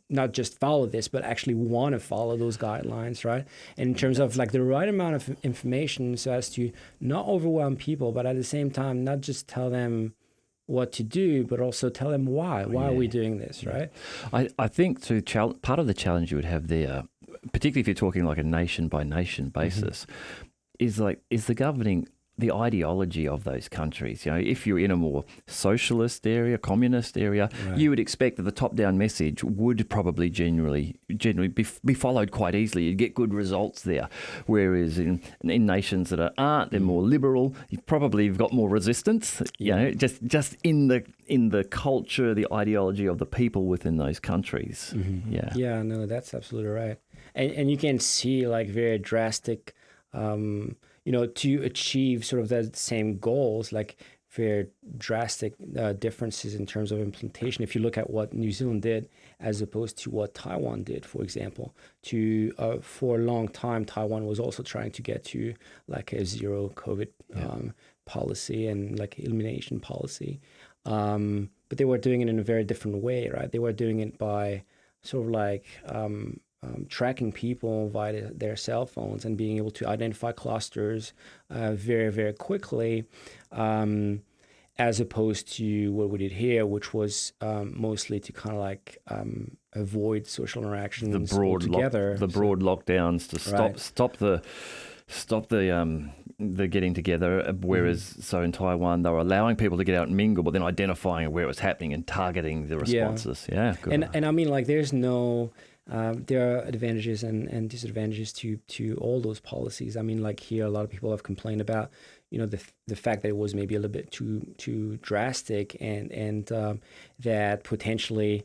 not just follow this, but actually want to follow those guidelines, right? And in terms of like the right amount of information so as to not overwhelm people, but at the same time, not just tell them what to do, but also tell them why. Why are we doing this, right? I think part of the challenge you would have there, particularly if you're talking like a nation by nation basis, is the governing the ideology of those countries. If you're in a more socialist area, communist area, you would expect that the top-down message would probably generally be followed quite easily. You'd get good results there. Whereas in nations that aren't, they're more liberal, you've got more resistance. Just in the culture, the ideology of the people within those countries. Yeah, no, that's absolutely right. And you can see like very drastic to achieve sort of the same goals, like very drastic differences in terms of implementation. If you look at what New Zealand did as opposed to what Taiwan did, for example, for a long time, Taiwan was also trying to get to like a zero COVID policy and like elimination policy. But they were doing it in a very different way, right? They were doing it by sort of like tracking people via their cell phones and being able to identify clusters very, very quickly, as opposed to what we did here, which was mostly to kind of like avoid social interactions altogether. The broad lockdowns to stop the getting together, whereas so in Taiwan they were allowing people to get out and mingle, but then identifying where it was happening and targeting the responses. Good. And I mean, like, there's no there are advantages and disadvantages to all those policies. I mean, like here, a lot of people have complained about the fact that it was maybe a little bit too drastic, and that potentially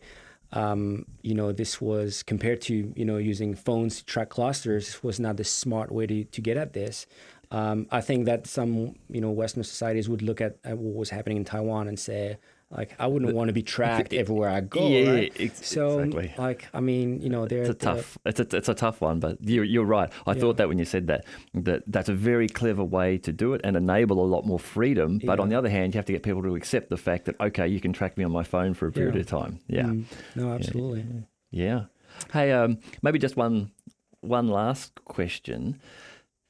this was compared to using phones to track clusters was not the smart way to get at this. I think that some Western societies would look at what was happening in Taiwan and say, like, I wouldn't want to be tracked everywhere I go. Right? So, exactly. Like, I mean, it's a tough one, but you're right. I thought that when you said that's a very clever way to do it and enable a lot more freedom. But on the other hand, you have to get people to accept the fact that, okay, you can track me on my phone for a period of time. No, absolutely. Yeah. Hey, maybe just one last question.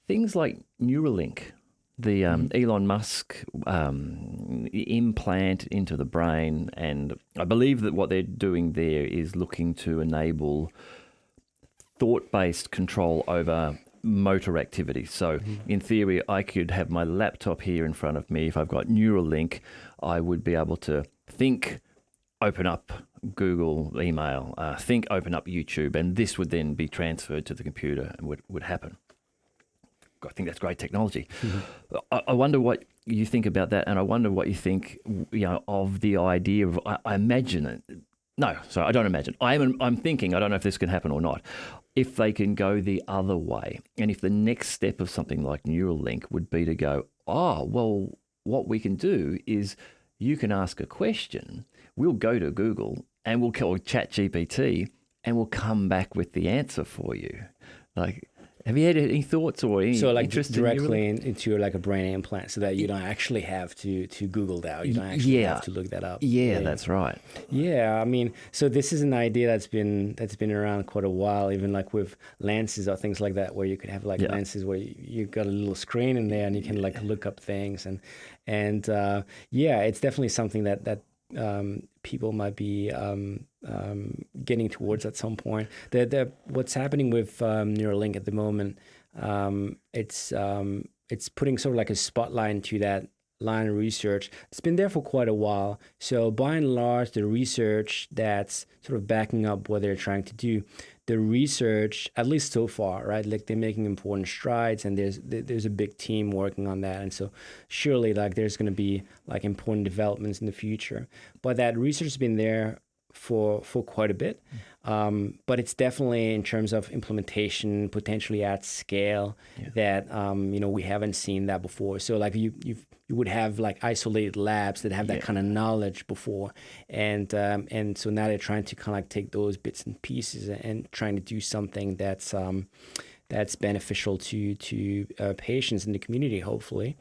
Things like Neuralink, the Elon Musk implant into the brain, and I believe that what they're doing there is looking to enable thought-based control over motor activity. So in theory, I could have my laptop here in front of me. If I've got Neuralink, I would be able to think, open up Google email, open up YouTube, and this would then be transferred to the computer and would happen. I think that's great technology. I wonder what you think about that, and I wonder what you think, of the idea of. I imagine it. No, sorry, I don't imagine. I'm thinking. I don't know if this can happen or not. If they can go the other way, and if the next step of something like Neuralink would be to go, well, what we can do is you can ask a question. We'll go to Google and we'll call ChatGPT, and we'll come back with the answer for you, like. Have you had any thoughts or any interest directly into like a brain implant, so that you don't actually have to Google that, you don't actually have to look that up? Yeah, that's right. Yeah, I mean, so this is an idea that's been around quite a while, even like with lenses or things like that, where you could have like lenses where you got a little screen in there and you can like look up things, and it's definitely something that people might be getting towards at some point. What's happening with Neuralink at the moment, it's putting sort of like a spotlight into that line of research. It's been there for quite a while. So by and large, the research that's sort of backing up what they're trying to do, the research, at least so far, right? Like, they're making important strides, and there's a big team working on that. And so surely, like, there's going to be like important developments in the future. But that research has been there for quite a bit. But it's definitely in terms of implementation, potentially at scale, that we haven't seen that before. So like you would have like isolated labs that have that kind of knowledge before, and so now they're trying to kind of like take those bits and pieces and trying to do something that's beneficial to patients in the community, hopefully.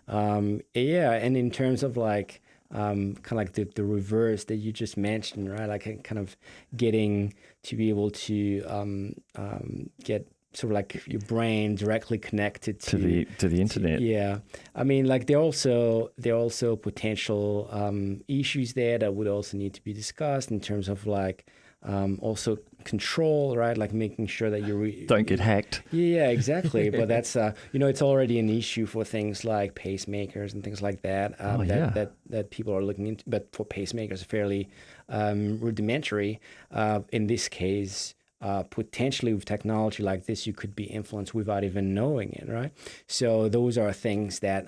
And in terms of like kind of like the reverse that you just mentioned, right? Like kind of getting to be able to get sort of like your brain directly connected to the internet. I mean, like there are also potential issues there that would also need to be discussed in terms of like also control, right? Like making sure that you don't get hacked. Yeah, exactly. But that's it's already an issue for things like pacemakers and things like that. That people are looking into. But for pacemakers, fairly rudimentary. In this case, potentially with technology like this, you could be influenced without even knowing it, right? So those are things that.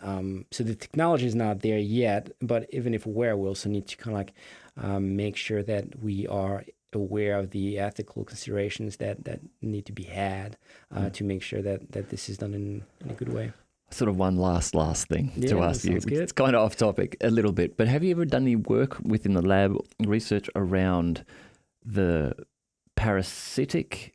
So the technology is not there yet, but even if we're aware, we also need to kind of like make sure that we are aware of the ethical considerations that need to be had to make sure that this is done in a good way. Sort of one last thing to ask you. Good. It's kind of off topic a little bit, but have you ever done any work within the lab, research around the parasitic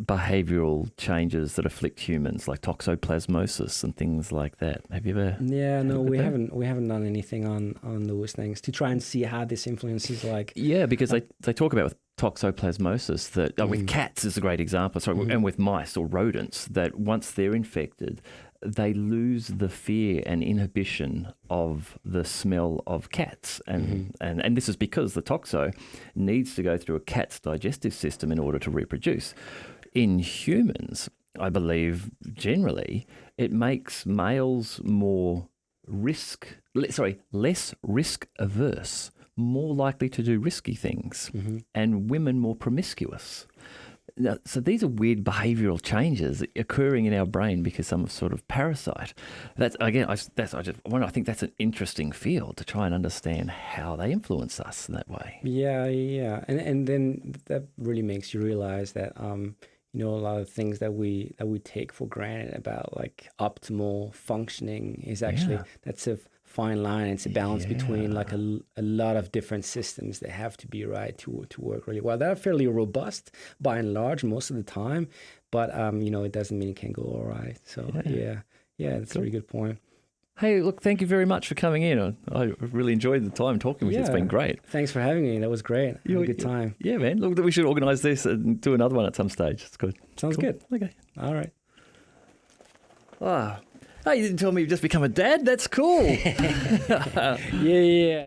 behavioral changes that afflict humans, like toxoplasmosis and things like that? Have you ever? Yeah, no, we haven't done anything on those things to try and see how this influences like. Yeah, because they talk about with toxoplasmosis that with cats is a great example. Sorry, and with mice or rodents, that once they're infected, they lose the fear and inhibition of the smell of cats, and this is because the toxo needs to go through a cat's digestive system in order to reproduce. In humans, I believe generally it makes males less risk averse, more likely to do risky things, and women more promiscuous. Now, so these are weird behavioural changes occurring in our brain because some sort of parasite. I think that's an interesting field to try and understand how they influence us in that way. Yeah, and then that really makes you realize that a lot of things that we take for granted about like optimal functioning is actually that's a fine line. It's a balance between like a lot of different systems that have to be right to work really well. They're fairly robust by and large most of the time, but it doesn't mean it can go all right. So that's a really good point. Hey, look, thank you very much for coming in. I really enjoyed the time talking with you. It's been great. Thanks for having me. That was great. Had a good time. Yeah, man. Look, we should organise this and do another one at some stage. It's good. Sounds good. Okay. All right. Oh, you didn't tell me you've just become a dad? That's cool. Yeah.